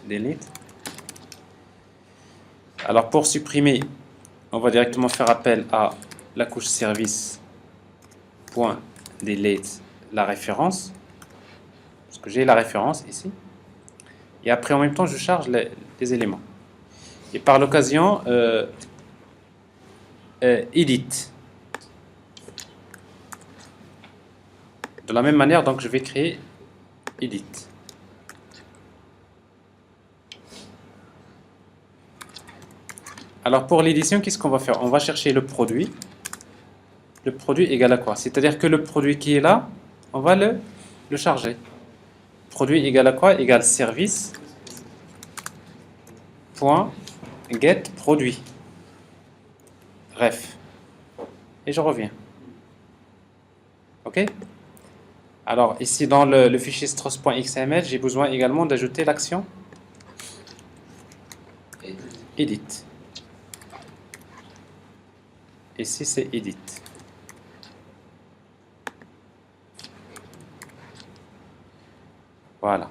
delete. Alors pour supprimer, on va directement faire appel à la couche service point delete la référence, parce que j'ai la référence ici. Et après, en même temps, je charge les éléments. Et par l'occasion, edit. De la même manière, donc, je vais créer edit. Alors, pour l'édition, qu'est-ce qu'on va faire? On va chercher le produit. Le produit égal à quoi? C'est-à-dire que le produit qui est là, on va le charger. Produit égal à quoi? Égal service point get produit ref, et je reviens. Ok? Alors ici dans le fichier struts.xml, j'ai besoin également d'ajouter l'action edit. Ici c'est edit. Voilà.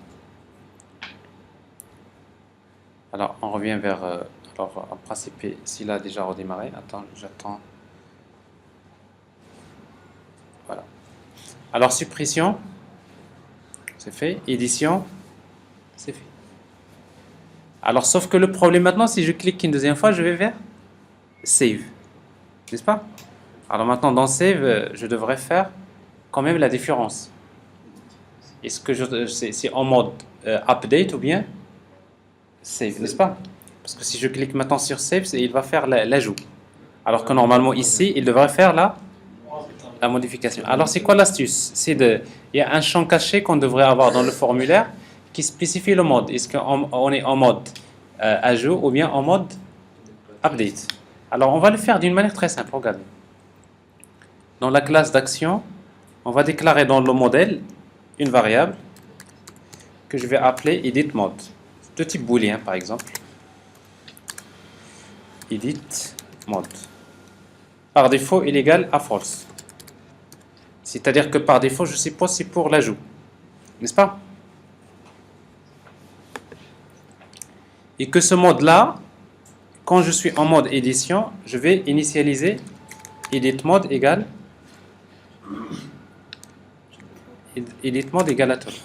Alors, on revient vers... alors, en principe, s'il a déjà redémarré. Attends, j'attends. Voilà. Alors, suppression, c'est fait. Édition, c'est fait. Alors, sauf que le problème maintenant, si je clique une deuxième fois, je vais vers Save. N'est-ce pas? Alors maintenant, dans Save, je devrais faire quand même la différence. Est-ce que c'est en mode Update ou bien Save, n'est-ce pas? Parce que si je clique maintenant sur Save, il va faire l'ajout. Alors que normalement ici, il devrait faire la modification. Alors c'est quoi l'astuce? Il y a un champ caché qu'on devrait avoir dans le formulaire qui spécifie le mode. Est-ce qu'on est en mode ajout ou bien en mode Update? Alors on va le faire d'une manière très simple. Regardez. Dans la classe d'action, on va déclarer dans le modèle une variable que je vais appeler edit mode, de type booléen par exemple. Edit mode. Par défaut, il est égal à false. C'est-à-dire que par défaut, je suppose c'est pour l'ajout. N'est-ce pas? Et que ce mode-là, quand je suis en mode édition, je vais initialiser edit mode égale edit mode égale à true.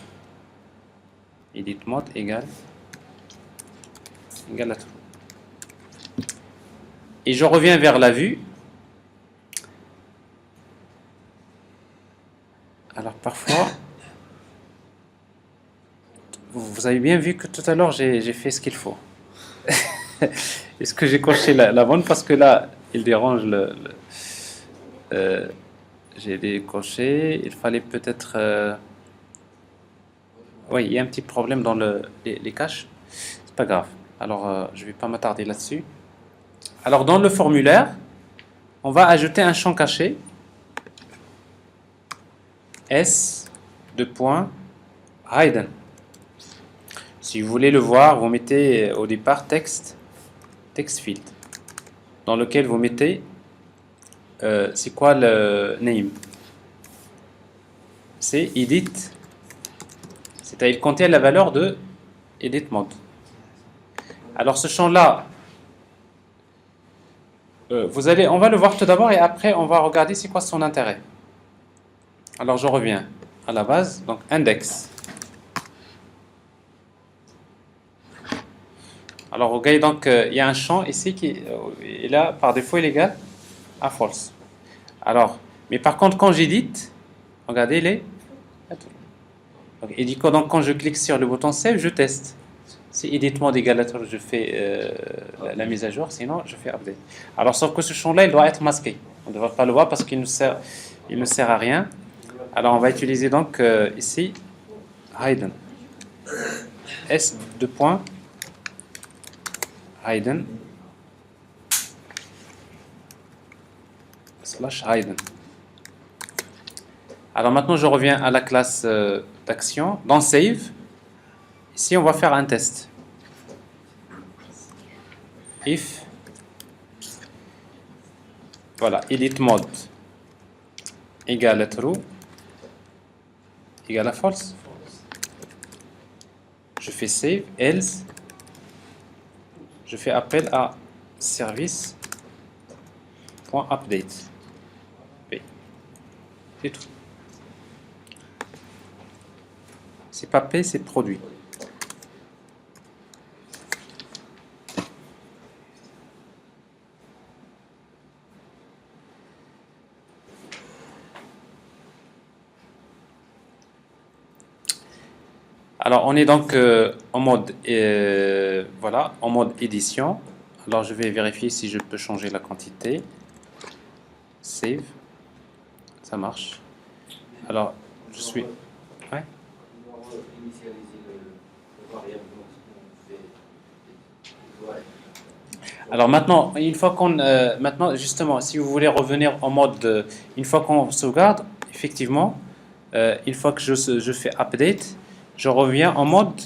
Edit mode égale à true. Et je reviens vers la vue. Alors parfois, vous avez bien vu que tout à l'heure j'ai fait ce qu'il faut. Est-ce que j'ai coché la bonne? Parce que là, il dérange j'ai décoché. Il fallait peut-être... oui, il y a un petit problème dans les caches. C'est pas grave. Alors, je vais pas m'attarder là-dessus. Alors, dans le formulaire, on va ajouter un champ caché. S de point hidden. Si vous voulez le voir, vous mettez au départ text field, dans lequel vous mettez c'est quoi le name? C'est edit, c'est-à-dire il contient la valeur de edit mode. Alors ce champ-là, on va le voir tout d'abord et après on va regarder c'est quoi son intérêt. Alors je reviens à la base, donc index. Alors regardez, donc il y a un champ ici qui est là par défaut il est égal à false. Alors, mais par contre quand j'édite, regardez il est donc, et donc quand je clique sur le bouton save, je teste. Si edit mode égale à true, je fais la mise à jour, sinon je fais update. Alors sauf que ce champ-là il doit être masqué. On ne devrait pas le voir parce qu'il ne sert à rien. Alors on va utiliser donc ici hidden. S de point hidden slash hidden. Alors maintenant je reviens à la classe d'action. Dans save, ici on va faire un test. If voilà, edit mode égale à true égale à false. Je fais save, else je fais appel à service.update. C'est tout. C'est pas P, c'est produit. Alors on est donc en mode voilà, en mode édition. Alors je vais vérifier si je peux changer la quantité. Save. Ça marche. Alors je suis ouais. Alors maintenant, une fois qu'on maintenant justement, si vous voulez revenir en mode une fois qu'on sauvegarde, effectivement, une fois que je fais update, je reviens en mode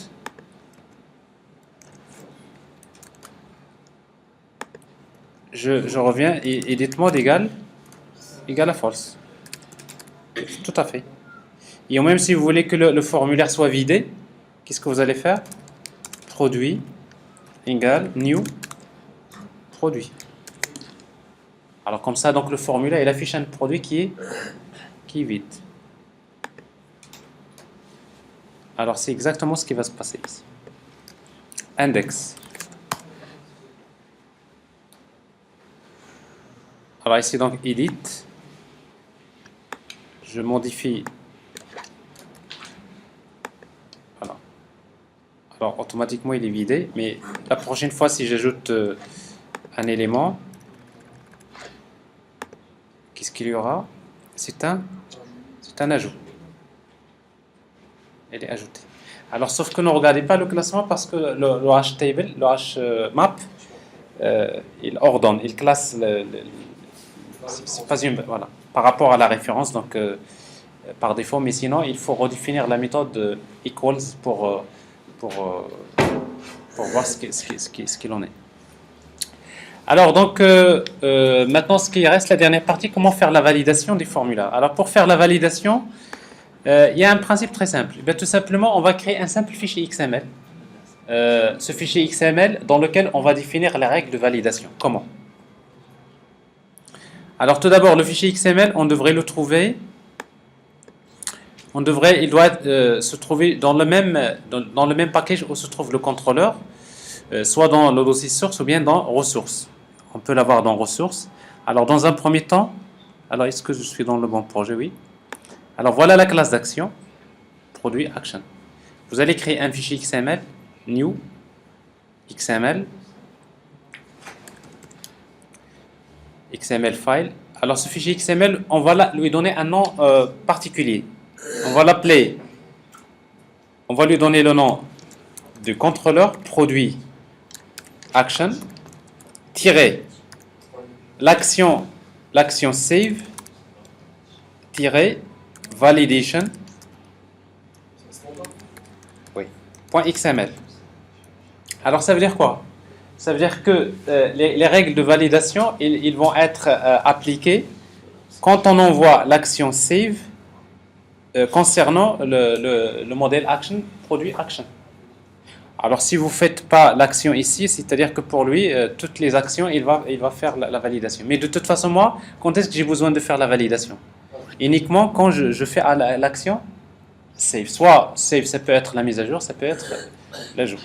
je reviens et edit mode égale à false. Tout à fait. Et même si vous voulez que le formulaire soit vidé, qu'est-ce que vous allez faire? Produit égale new produit. Alors comme ça, donc le formulaire il affiche un produit qui est vide. Alors c'est exactement ce qui va se passer ici. Index. Alors ici donc edit. Je modifie. Voilà. Alors automatiquement il est vidé, mais la prochaine fois si j'ajoute un élément, qu'est-ce qu'il y aura? C'est un ajout. Elle est ajoutée. Alors sauf que ne regardez pas le classement parce que le hashtable, le hmap, il ordonne, il classe c'est pas une voilà par rapport à la référence donc par défaut, mais sinon il faut redéfinir la méthode equals pour voir ce qu'il en est. Alors donc maintenant ce qui reste la dernière partie, comment faire la validation des formulaires. Alors pour faire la validation, il y a un principe très simple. Bien, tout simplement on va créer un simple fichier XML. Ce fichier XML dans lequel on va définir les règles de validation. Comment? Alors tout d'abord, le fichier XML, on devrait le trouver. Il doit se trouver dans le même package où se trouve le contrôleur, soit dans le dossier source ou bien dans ressources. On peut l'avoir dans ressources. Alors dans un premier temps, alors est-ce que je suis dans le bon projet? Oui. Alors voilà la classe d'action, produit action. Vous allez créer un fichier XML, new XML file. Alors ce fichier XML, on va lui donner un nom particulier. On va l'appeler, on va lui donner le nom du contrôleur produit action tiré l'action save tiré validation oui, .xml. Alors ça veut dire quoi? Ça veut dire que les règles de validation ils vont être appliquées quand on envoie l'action save concernant le modèle action, produit action. Alors si vous ne faites pas l'action ici, c'est-à-dire que pour lui, toutes les actions, il va faire la validation. Mais de toute façon, moi, quand est-ce que j'ai besoin de faire la validation? Uniquement quand je fais l'action save. Soit save, ça peut être la mise à jour, ça peut être l'ajout.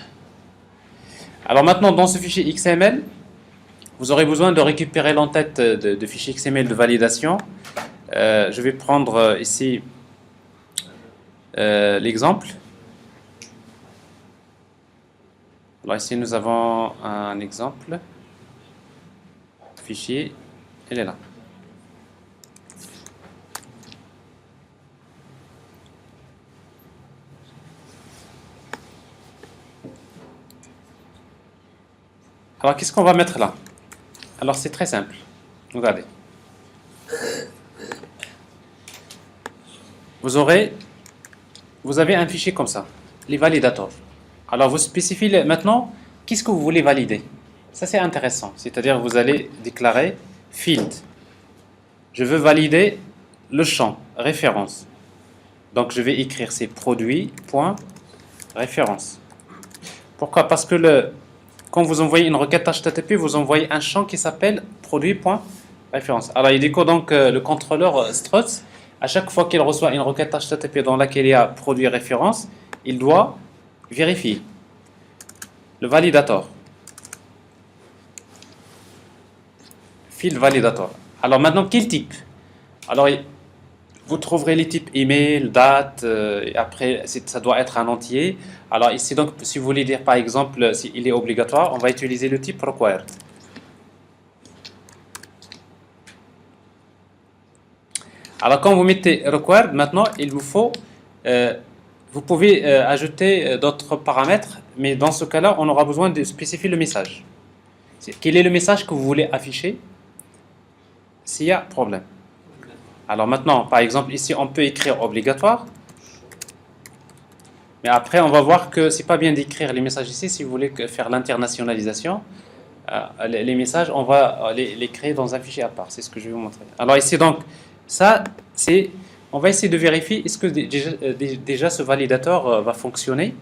Alors maintenant, dans ce fichier XML, vous aurez besoin de récupérer l'entête de fichier XML de validation. Je vais prendre ici l'exemple. Alors ici nous avons un exemple. Fichier, il est là. Alors qu'est-ce qu'on va mettre là? Alors c'est très simple. Regardez. Vous avez un fichier comme ça, les validators. Alors vous spécifiez maintenant qu'est-ce que vous voulez valider. Ça c'est intéressant. C'est-à-dire vous allez déclarer field. Je veux valider le champ référence. Donc je vais écrire ces produits.référence. Pourquoi? Parce que quand vous envoyez une requête HTTP, vous envoyez un champ qui s'appelle produit.référence. Alors il décode donc le contrôleur struts. À chaque fois qu'il reçoit une requête HTTP dans laquelle il y a produit référence, il doit vérifier le validator. Field validator. Alors maintenant, quel type? Alors vous trouverez les types email, date, et après ça doit être un entier. Alors ici donc, si vous voulez dire par exemple s'il est obligatoire, on va utiliser le type required. Alors quand vous mettez required, maintenant il vous faut, vous pouvez ajouter d'autres paramètres, mais dans ce cas-là, on aura besoin de spécifier le message. Quel est le message que vous voulez afficher s'il y a problème? Alors maintenant, par exemple, ici on peut écrire obligatoire, mais après on va voir que c'est pas bien d'écrire les messages ici. Si vous voulez faire l'internationalisation, les messages, on va les créer dans un fichier à part. C'est ce que je vais vous montrer. Alors ici donc, ça, on va essayer de vérifier est-ce que déjà ce validateur va fonctionner.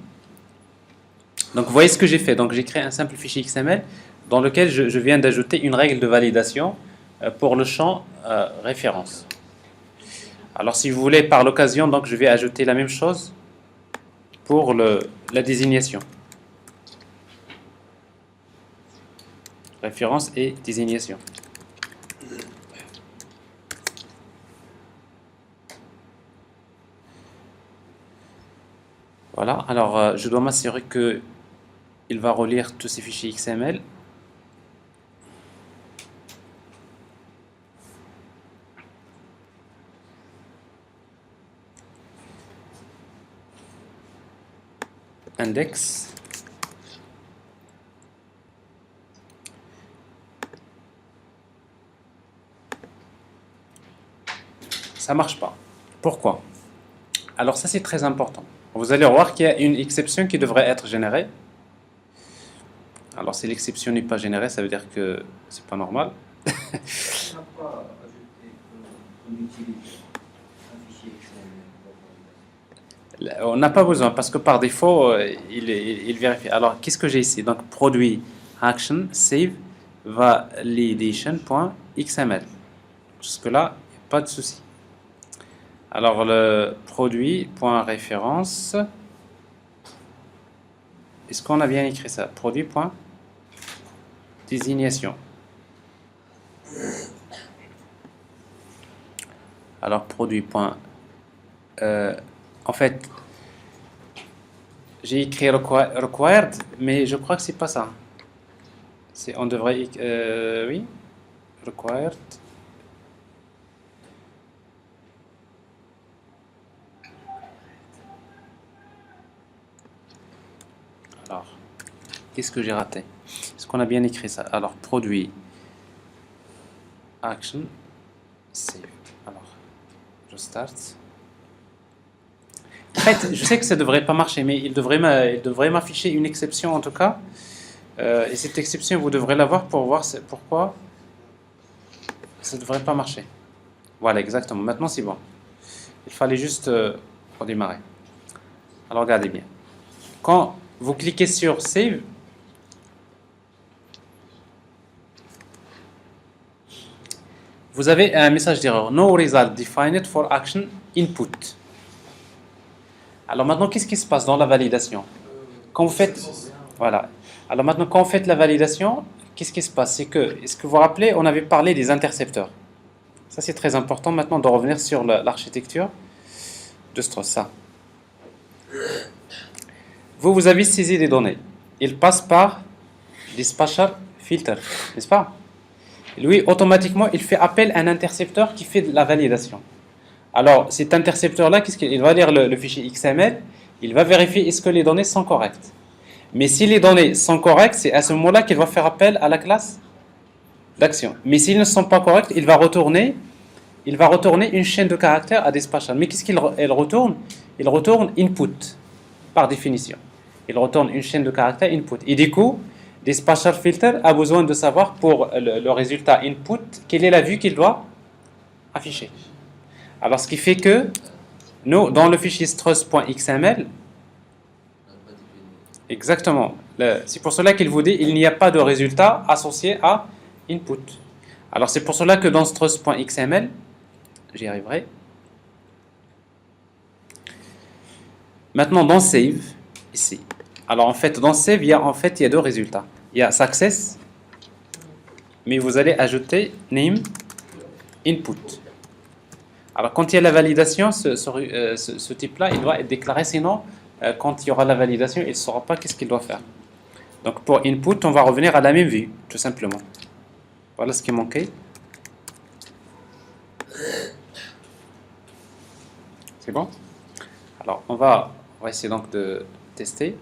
Donc vous voyez ce que j'ai fait. Donc j'ai créé un simple fichier XML dans lequel je viens d'ajouter une règle de validation pour le champ référence. Alors si vous voulez par l'occasion, donc je vais ajouter la même chose pour la désignation. Référence et désignation. Voilà, alors je dois m'assurer que il va relire tous ces fichiers XML. Index. Ça marche pas. Pourquoi? Alors ça c'est très important. Vous allez voir qu'il y a une exception qui devrait être générée. Alors si l'exception n'est pas générée, ça veut dire que c'est pas normal. On n'a pas besoin parce que par défaut il vérifie. Alors qu'est-ce que j'ai ici? Donc produit action save validation.xml. Jusque-là, pas de souci. Alors, le produit, point référence. Est-ce qu'on a bien écrit ça? Produit, point désignation. Alors, produit, point. En fait, j'ai écrit required, mais je crois que c'est pas ça. On devrait. Oui, required. Alors, qu'est-ce que j'ai raté? Est-ce qu'on a bien écrit ça? Alors, produit, action, save. Alors, je start. En fait, je sais que ça ne devrait pas marcher, mais il devrait m'afficher une exception en tout cas. Et cette exception, vous devrez la voir pour voir pourquoi ça ne devrait pas marcher. Voilà, exactement. Maintenant, c'est bon. Il fallait juste redémarrer. Alors, regardez bien. Quand vous cliquez sur Save, vous avez un message d'erreur. No result defined for action input. Alors maintenant, qu'est-ce qui se passe dans la validation? Quand vous faites... Voilà. Alors maintenant, quand vous faites la validation, qu'est-ce qui se passe? C'est que, est-ce que vous vous rappelez, on avait parlé des intercepteurs. Ça, c'est très important maintenant de revenir sur l'architecture de Strauss. Ça. Vous avez saisi des données. Il passe par dispatcher filter, n'est-ce pas? Lui, automatiquement, il fait appel à un intercepteur qui fait de la validation. Alors, cet intercepteur-là, qu'est-ce qu'il va lire le fichier XML, il va vérifier est-ce que les données sont correctes. Mais si les données sont correctes, c'est à ce moment-là qu'il va faire appel à la classe d'action. Mais s'ils ne sont pas corrects, il va retourner une chaîne de caractères à dispatcher. Mais qu'est-ce qu'il retourne? Il retourne input, par définition. Il retourne une chaîne de caractères input. Et du coup, dispatcher filter a besoin de savoir pour le résultat input, quelle est la vue qu'il doit afficher. Alors, ce qui fait que nous, dans le fichier struss.xml, exactement, c'est pour cela qu'il vous dit il n'y a pas de résultat associé à input. Alors, c'est pour cela que dans struss.xml, j'y arriverai. Maintenant, dans save, ici. Alors, en fait, dans save, il y a deux résultats. Il y a success, mais vous allez ajouter name input. Alors, quand il y a la validation, ce type-là, il doit être déclaré. Sinon, quand il y aura la validation, il ne saura pas qu'est-ce qu'il doit faire. Donc, pour input, on va revenir à la même vue, tout simplement. Voilà ce qui manquait. C'est bon? Alors, on va essayer donc de tester.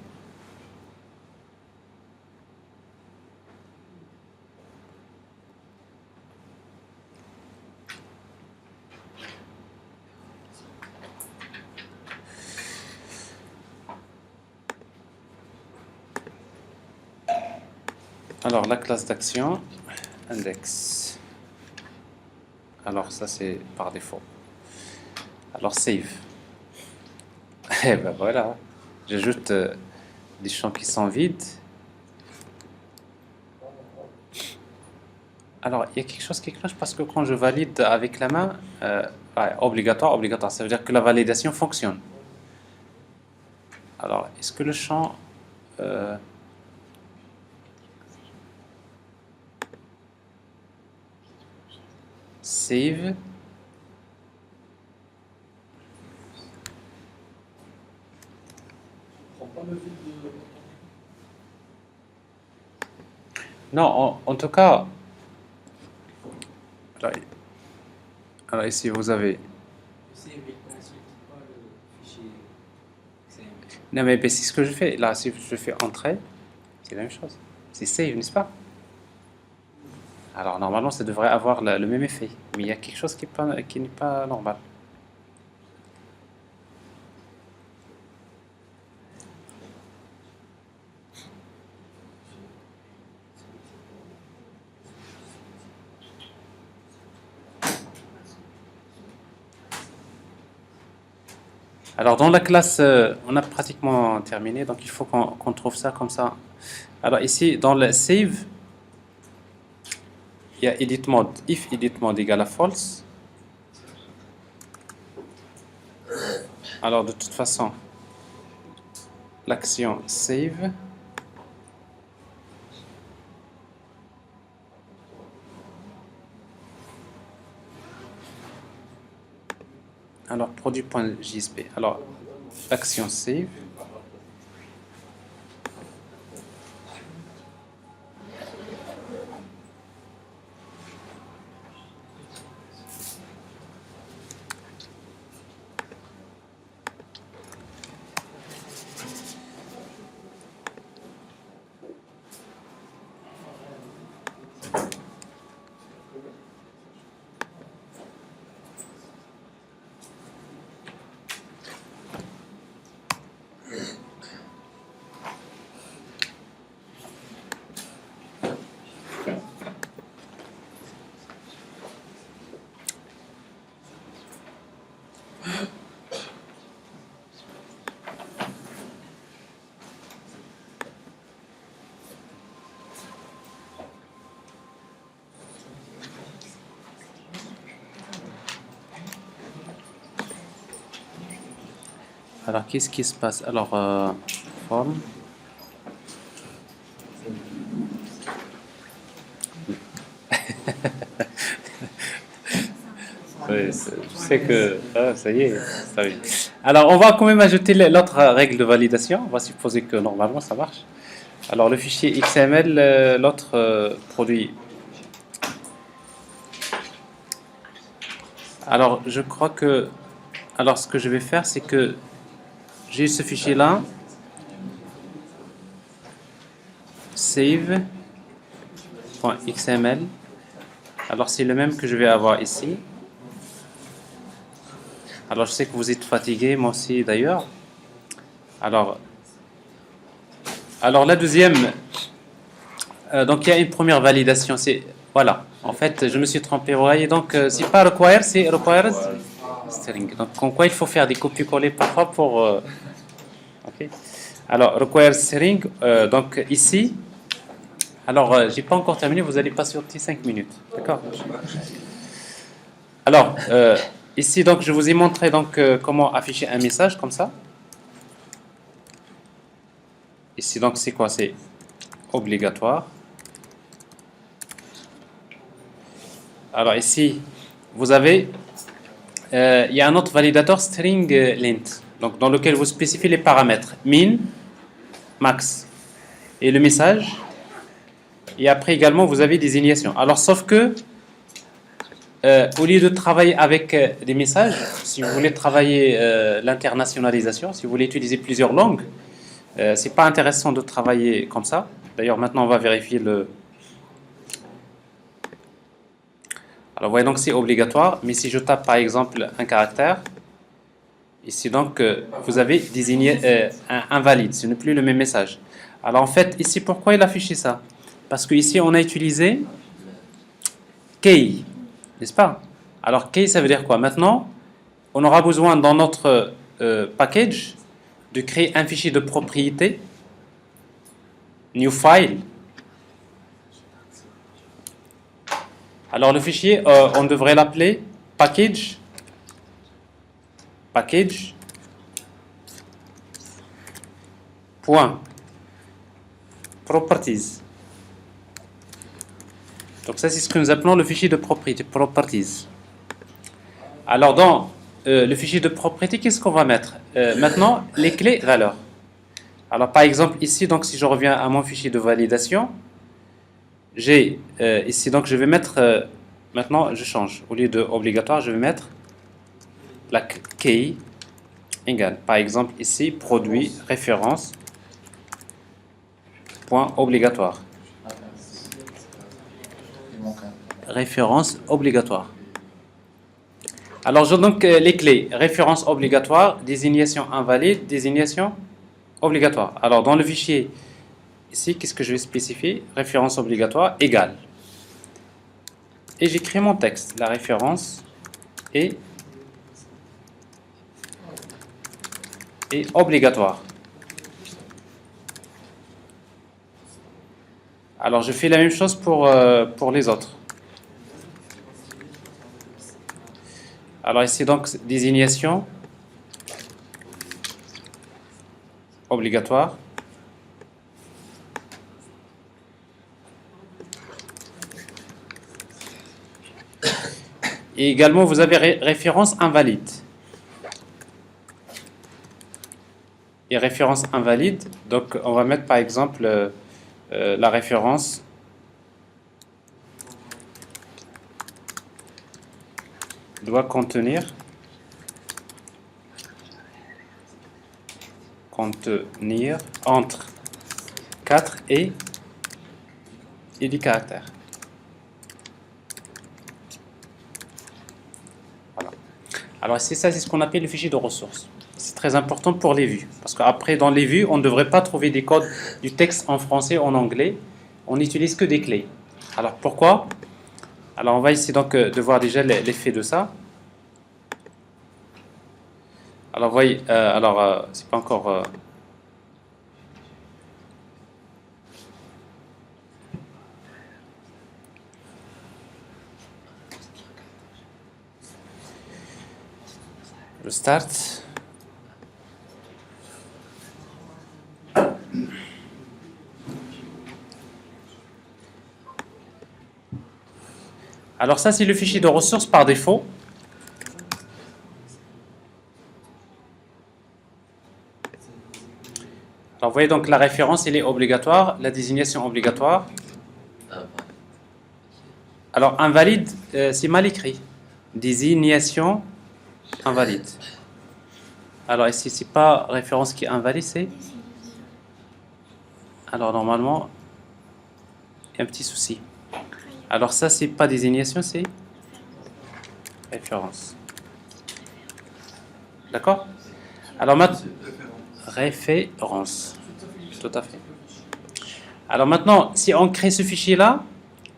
Alors, la classe d'action, index. Alors, ça, c'est par défaut. Alors, save. Et ben voilà. J'ajoute des champs qui sont vides. Alors, il y a quelque chose qui cloche parce que quand je valide avec la main, obligatoire, ça veut dire que la validation fonctionne. Alors, est-ce que le champ... save. Non, en tout cas, alors ici vous avez. Non mais c'est ce que je fais. Là, si je fais entrée, c'est la même chose. C'est save, n'est-ce pas? Alors normalement, ça devrait avoir le même effet. Mais il y a quelque chose qui n'est pas normal. Alors dans la classe, on a pratiquement terminé, donc il faut qu'on trouve ça comme ça. Alors ici, dans le save, il y a edit mode, if edit mode égale à false. Alors de toute façon, l'action save. Alors produit.jsp. Alors l'action save. Alors, qu'est-ce qui se passe? Alors, forme. Oui, je sais que... Ah, ça y est, ça y est. Alors, on va quand même ajouter l'autre règle de validation. On va supposer que normalement, ça marche. Alors, le fichier XML, l'autre produit. Alors, je crois que... Alors, ce que je vais faire, c'est que j'ai ce fichier-là. Save.xml. Alors, c'est le même que je vais avoir ici. Alors, je sais que vous êtes fatigué, moi aussi d'ailleurs. Alors la deuxième, donc il y a une première validation. C'est voilà. En fait, je me suis trompé. Vous voyez, donc c'est pas require, c'est requires string. Donc, en quoi il faut faire des copier-coller parfois pour. Ok. Alors, requires string. Donc ici. Alors, j'ai pas encore terminé. Vous allez patienter 5 minutes, d'accord? Alors. Ici, donc, je vous ai montré donc comment afficher un message comme ça. Ici, donc, c'est quoi? C'est obligatoire. Alors, ici, vous avez, il y a un autre validateur string length, donc dans lequel vous spécifiez les paramètres min, max et le message. Et après également, vous avez désignation. Alors, sauf que au lieu de travailler avec des messages, si vous voulez travailler l'internationalisation, si vous voulez utiliser plusieurs langues, c'est pas intéressant de travailler comme ça. D'ailleurs, maintenant, on va vérifier le. Alors, vous voyez, donc c'est obligatoire. Mais si je tape par exemple un caractère, ici donc vous avez désigné invalide. Ce n'est plus le même message. Alors en fait, ici, pourquoi il a affiché ça? Parce que ici, on a utilisé key. N'est-ce pas? Alors, key, ça veut dire quoi? Maintenant, on aura besoin dans notre package de créer un fichier de propriété, new file. Alors, le fichier, on devrait l'appeler package point properties. Donc ça, c'est ce que nous appelons le fichier de propriété, properties. Alors dans le fichier de propriété, qu'est-ce qu'on va mettre? Maintenant, les clés valeurs. Alors par exemple ici, donc si je reviens à mon fichier de validation, j'ai ici, donc je vais mettre, maintenant je change. Au lieu de obligatoire, je vais mettre la key égale. Par exemple ici, produit, référence, point obligatoire. Référence obligatoire. Alors, j'ai donc les clés. Référence obligatoire, désignation invalide, désignation obligatoire. Alors, dans le fichier, ici, qu'est-ce que je vais spécifier? Référence obligatoire égale. Et j'écris mon texte. La référence est obligatoire. Alors, je fais la même chose pour les autres. Alors ici donc désignation obligatoire. Et également vous avez référence invalide. Et référence invalide, donc on va mettre par exemple la référence doit contenir entre 4 et 10 caractères. Voilà. Alors c'est ça, c'est ce qu'on appelle le fichier de ressources. C'est très important pour les vues, parce qu'après dans les vues, on ne devrait pas trouver des codes du texte en français, en anglais. On n'utilise que des clés. Alors pourquoi? Alors on va essayer donc de voir déjà l'effet de ça. Alors voyez, c'est pas encore. Je start. Alors ça c'est le fichier de ressources par défaut. Alors vous voyez donc la référence elle est obligatoire, la désignation obligatoire. Alors invalide, c'est mal écrit. Désignation invalide. Alors ici c'est pas référence qui est invalide, c'est. Alors normalement il y a un petit souci. Alors ça c'est pas désignation, c'est référence. D'accord? Alors maintenant référence. Tout à fait. Alors maintenant, si on crée ce fichier-là,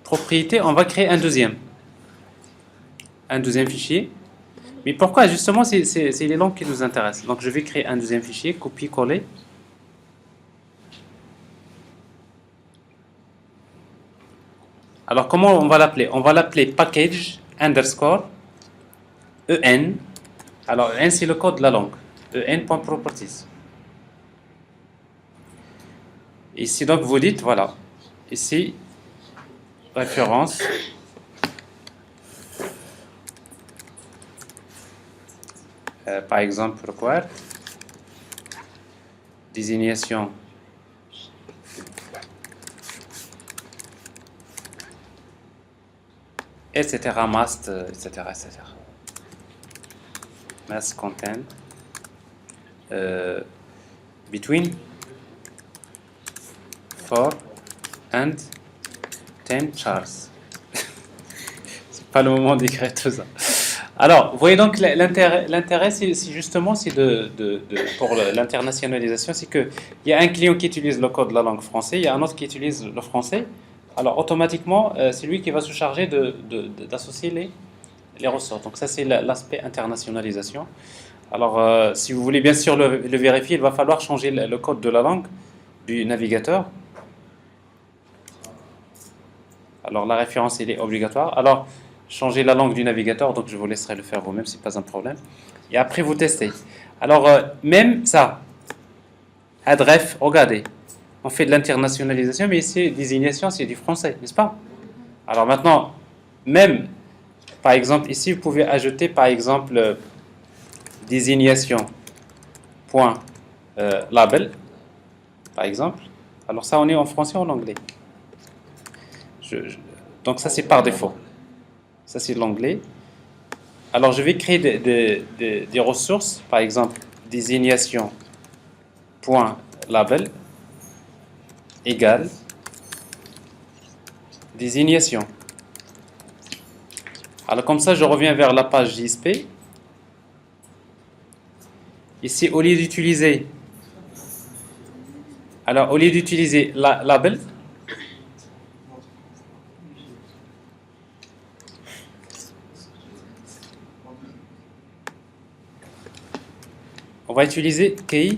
propriété, on va créer un deuxième fichier. Mais pourquoi? Justement, c'est les langues qui nous intéressent. Donc je vais créer un deuxième fichier, copier-coller. Alors comment on va l'appeler? On va l'appeler package underscore en. Alors en c'est le code de la langue. en.properties. Ici donc vous dites voilà. Ici référence par exemple required désignation etc. must etc. must contain between 4 and 10 chars. C'est pas le moment d'écrire tout ça. Alors, vous voyez donc l'intérêt, c'est justement, c'est pour l'internationalisation, c'est qu'il y a un client qui utilise le code de la langue française, il y a un autre qui utilise le français. Alors, automatiquement, c'est lui qui va se charger d'associer les ressorts. Donc, ça, c'est l'aspect internationalisation. Alors, si vous voulez bien sûr le vérifier, il va falloir changer le code de la langue du navigateur. Alors, la référence, elle est obligatoire. Alors, changer la langue du navigateur, donc je vous laisserai le faire vous-même, c'est pas un problème. Et après, vous testez. Alors, même ça, adref, regardez, on fait de l'internationalisation, mais ici, désignation, c'est du français, n'est-ce pas? Alors maintenant, même, par exemple, ici, vous pouvez ajouter, par exemple, désignation, point, label, par exemple. Alors ça, on est en français ou en anglais? Donc ça, c'est par défaut. Ça, c'est l'anglais. Alors, je vais créer des ressources, par exemple, désignation point label égale désignation. Alors, comme ça, je reviens vers la page JSP. Ici, au lieu d'utiliser label, on va utiliser key,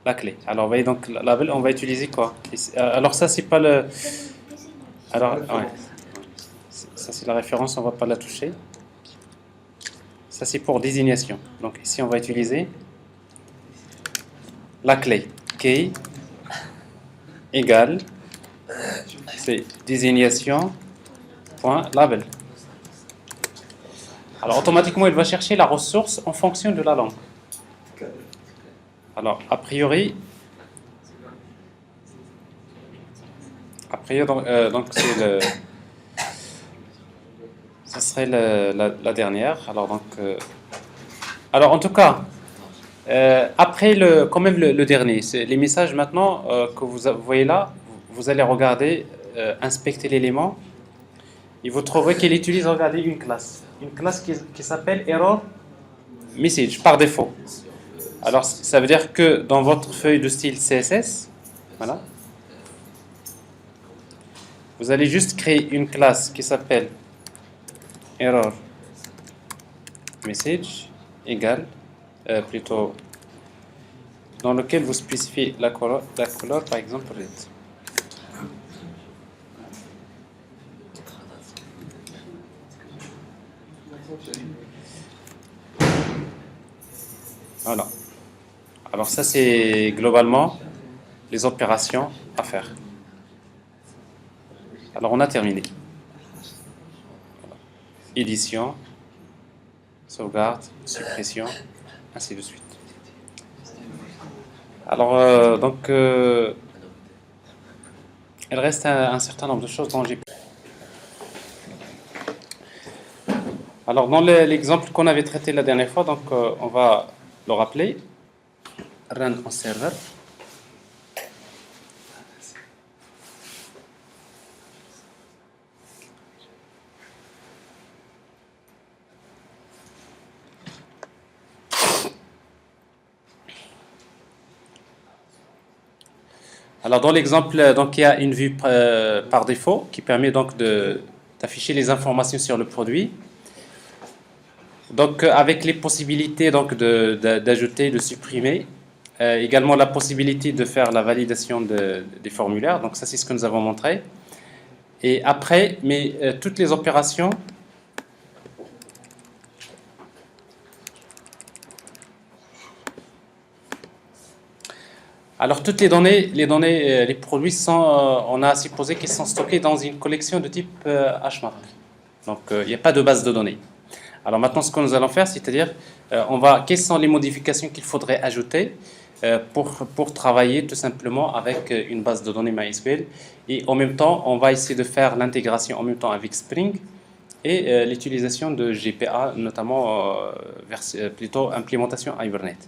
la clé. Alors, vous voyez donc label, on va utiliser quoi? Alors, ça, c'est pas le. Alors, ouais. Ça, c'est la référence, on ne va pas la toucher. Ça, c'est pour désignation. Donc ici, on va utiliser la clé. Key égale, c'est désignation point label. Alors automatiquement, il va chercher la ressource en fonction de la langue. Alors a priori donc c'est ce serait la dernière. Alors en tout cas, après quand même le dernier, c'est les messages maintenant que vous voyez là, vous allez regarder, inspecter l'élément, et vous trouverez qu'il utilise, regardez, une classe qui s'appelle error message par défaut. Alors ça veut dire que dans votre feuille de style CSS, voilà, vous allez juste créer une classe qui s'appelle error message égale, plutôt, dans lequel vous spécifiez la couleur par exemple red. Voilà. Alors ça c'est globalement les opérations à faire. Alors on a terminé. Édition, sauvegarde, suppression, ainsi de suite. Alors il reste un certain nombre de choses dont j'ai... Alors dans l'exemple qu'on avait traité la dernière fois, donc on va le rappeler. Run en serveur. Alors dans l'exemple, donc il y a une vue par défaut qui permet donc d'afficher les informations sur le produit. Donc avec les possibilités donc d'ajouter, de supprimer, également la possibilité de faire la validation des formulaires. Donc ça c'est ce que nous avons montré. Et après, toutes les opérations alors toutes les données, les produits sont, on a supposé qu'ils sont stockés dans une collection de type HMAP. Donc il n'y a pas de base de données. Alors maintenant, ce que nous allons faire, c'est-à-dire, quelles sont les modifications qu'il faudrait ajouter pour travailler tout simplement avec une base de données MySQL. Et en même temps, on va essayer de faire l'intégration en même temps avec Spring et l'utilisation de GPA, notamment plutôt implémentation Hibernate.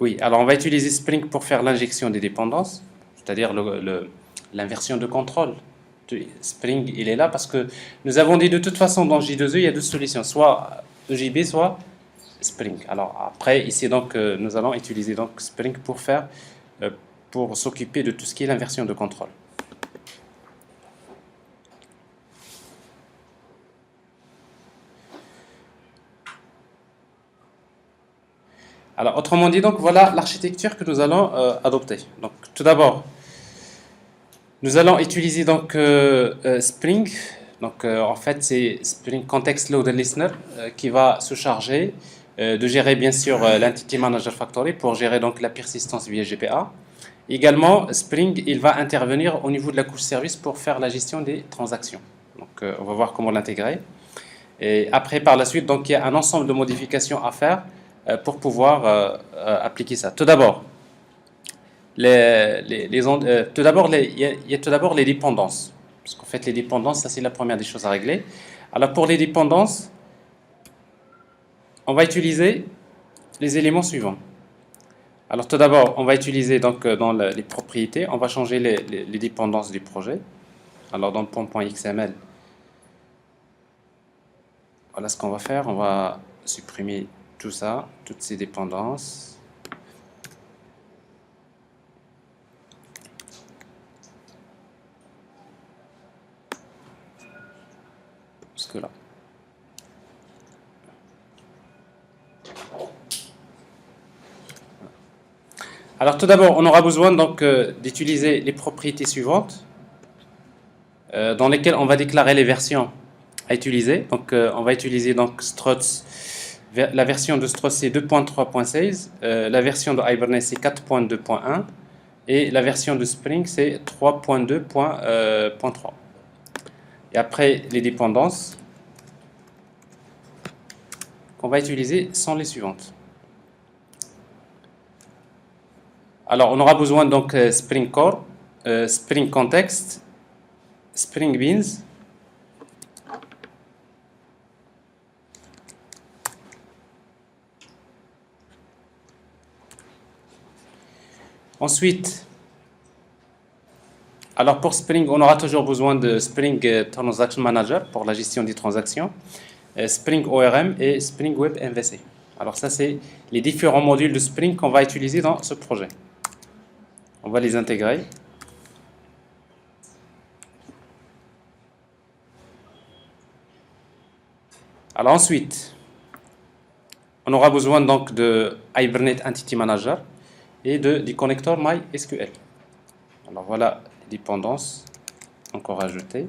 Oui, alors on va utiliser Spring pour faire l'injection des dépendances, c'est-à-dire l'inversion de contrôle. Spring, il est là parce que nous avons dit de toute façon dans J2E, il y a deux solutions, soit EJB, soit Spring. Alors après, ici donc, nous allons utiliser donc Spring pour s'occuper de tout ce qui est l'inversion de contrôle. Alors autrement dit, donc voilà l'architecture que nous allons adopter. Donc tout d'abord, nous allons utiliser donc Spring. Donc en fait, c'est Spring Context Loader Listener qui va se charger de gérer bien sûr l'Entity Manager Factory pour gérer donc la persistance via GPA. Également, Spring, il va intervenir au niveau de la couche service pour faire la gestion des transactions. Donc on va voir comment l'intégrer. Et après, par la suite, donc il y a un ensemble de modifications à faire pour pouvoir appliquer ça. Tout d'abord, il y a tout d'abord les dépendances. Parce qu'en fait, les dépendances, ça c'est la première des choses à régler. Alors pour les dépendances, on va utiliser les éléments suivants. Alors tout d'abord, on va utiliser donc dans les propriétés, on va changer les dépendances du projet. Alors dans le point.xml, voilà ce qu'on va faire. On va supprimer tout ça, toutes ces dépendances. Là. Alors tout d'abord, on aura besoin donc d'utiliser les propriétés suivantes. dans lesquels on va déclarer les versions à utiliser. Donc, on va utiliser donc Struts. La version de Struts c'est 2.3.16, la version de Hibernate c'est 4.2.1 et la version de Spring c'est 3.2.3. Et après, les dépendances qu'on va utiliser sont les suivantes. Alors, on aura besoin donc Spring Core, Spring Context, Spring Beans. Ensuite, alors pour Spring, on aura toujours besoin de Spring Transaction Manager pour la gestion des transactions, Spring ORM et Spring Web MVC. Alors ça, c'est les différents modules de Spring qu'on va utiliser dans ce projet. On va les intégrer. Alors ensuite, on aura besoin donc de Hibernate Entity Manager et du connecteur MySQL. Alors voilà les dépendances encore ajoutées.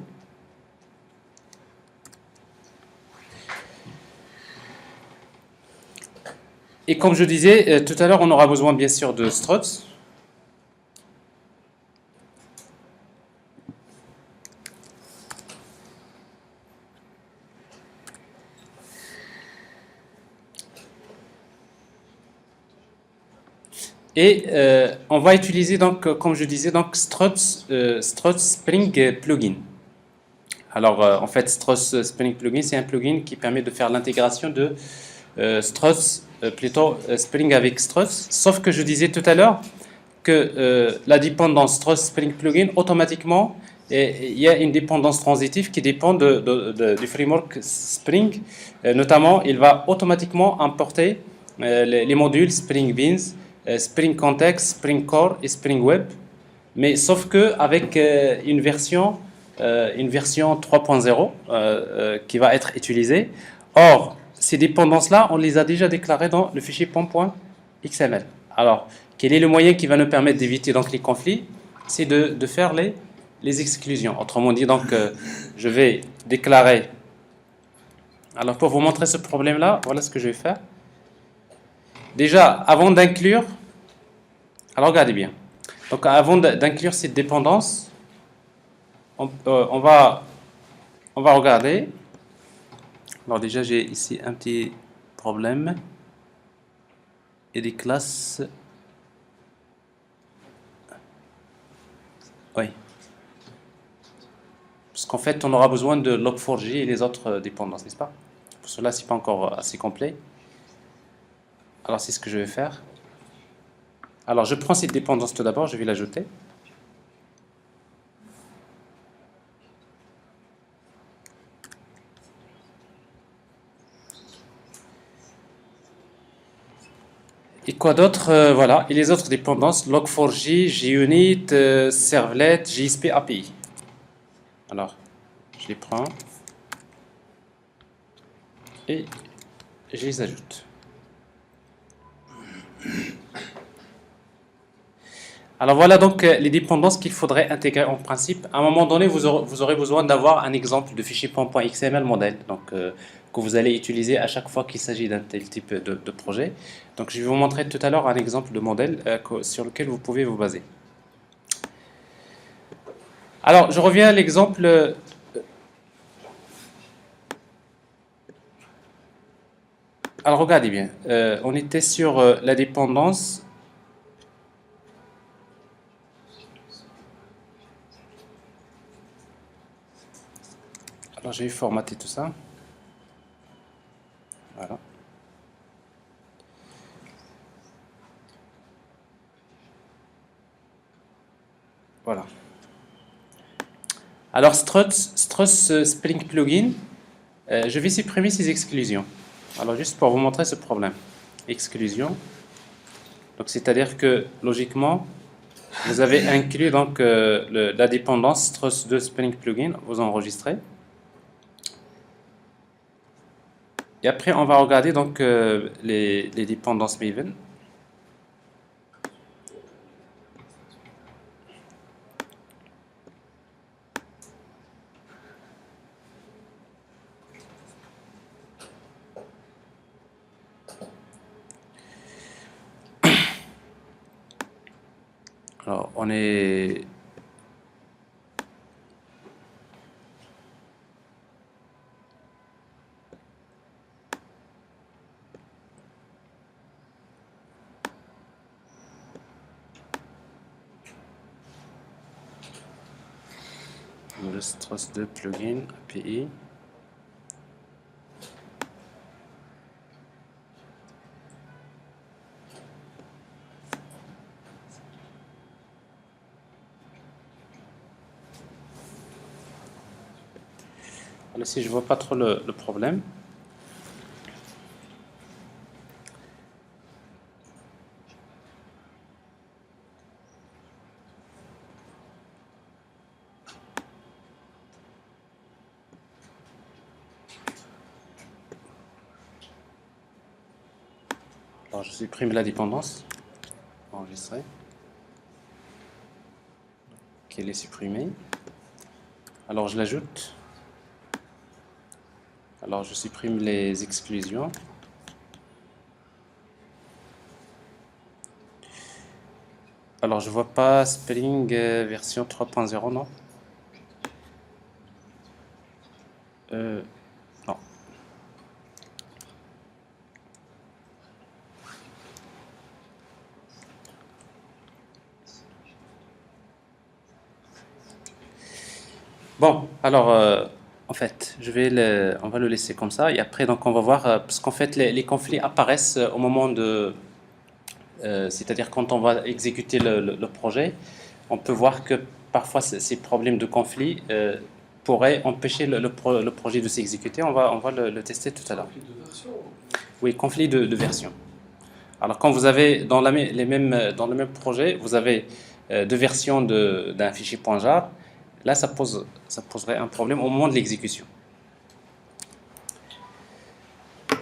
Et comme je disais tout à l'heure, on aura besoin bien sûr de struts. Et on va utiliser donc, comme je disais, donc Struts Spring Plugin. Alors en fait, Struts Spring Plugin, c'est un plugin qui permet de faire l'intégration de Struts, plutôt Spring avec Struts. Sauf que je disais tout à l'heure que la dépendance Struts Spring Plugin, automatiquement, il y a une dépendance transitive qui dépend du framework Spring. Notamment, il va automatiquement importer les modules Spring Beans, Spring Context, Spring Core et Spring Web, mais sauf que avec une version 3.0 qui va être utilisée. Or, ces dépendances-là, on les a déjà déclarées dans le fichier pom.xml. Alors, quel est le moyen qui va nous permettre d'éviter donc les conflits? C'est de faire les exclusions. Autrement dit, donc, je vais déclarer. Alors, pour vous montrer ce problème-là, voilà ce que je vais faire. Déjà, avant d'inclure, alors regardez bien. Donc, avant d'inclure cette dépendance, on va regarder. Alors déjà, j'ai ici un petit problème. Et des classes. Oui. Parce qu'en fait, on aura besoin de log4j et les autres dépendances, n'est-ce pas? Pour cela, c'est pas encore assez complet. Alors, c'est ce que je vais faire. Alors, je prends cette dépendance tout d'abord, je vais l'ajouter. Et quoi d'autre? Voilà. Et les autres dépendances, log4j, JUnit, Servlet, JSP API. Alors, je les prends et je les ajoute. Alors voilà donc les dépendances qu'il faudrait intégrer en principe. À un moment donné, vous aurez besoin d'avoir un exemple de fichier pom.xml modèle, donc que vous allez utiliser à chaque fois qu'il s'agit d'un tel type de projet. Donc je vais vous montrer tout à l'heure un exemple de modèle sur lequel vous pouvez vous baser. Alors je reviens à l'exemple. Alors regardez bien, on était sur la dépendance. Alors je vais formater tout ça. Voilà. Voilà. Alors Struts Spring Plugin, je vais supprimer ces exclusions. Alors juste pour vous montrer ce problème. Exclusion. Donc c'est-à-dire que logiquement, vous avez inclus donc la dépendance Struts de Spring Plugin, vous enregistrez. Et après, on va regarder donc les dépendances Maven. Alors, on est... Le Strauss 2 plugin API. Alors, si je vois pas trop le problème. Alors, je supprime la dépendance. Enregistrer. Qu'elle est supprimée. Alors, je l'ajoute. Alors, je supprime les exclusions. Alors, je vois pas Spring version 3.0, non? Non. Bon, alors, en fait, on va le laisser comme ça. Et après, donc, on va voir, parce qu'en fait, les conflits apparaissent au moment de... c'est-à-dire quand on va exécuter le projet, on peut voir que parfois ces problèmes de conflit pourraient empêcher le projet de s'exécuter. On va le tester tout à l'heure. Conflit de version. Oui, conflit de version. Alors, quand vous avez dans dans le même projet, vous avez deux versions d'un fichier .jar, là, ça poserait un problème au moment de l'exécution.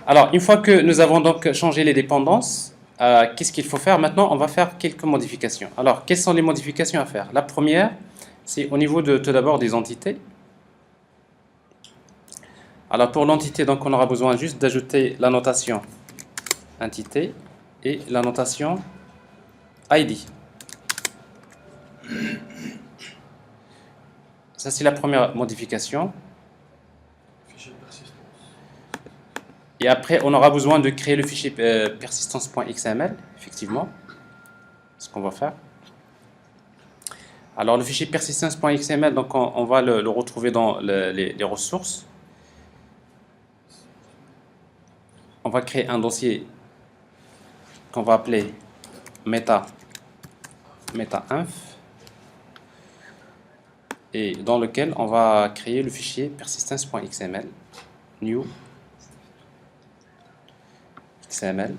Alors, une fois que nous avons donc changé les dépendances, qu'est-ce qu'il faut faire maintenant? On va faire quelques modifications. Alors, quelles sont les modifications à faire? La première, c'est au niveau tout d'abord des entités. Alors, pour l'entité, donc, on aura besoin juste d'ajouter la notation entité et la notation ID. Ça, c'est la première modification. Fichier de persistance. Et après, on aura besoin de créer le fichier persistance.xml, effectivement. C'est ce qu'on va faire. Alors, le fichier persistence.xml, donc on va le retrouver dans les ressources. On va créer un dossier qu'on va appeler meta-inf et dans lequel on va créer le fichier persistence.xml, new XML,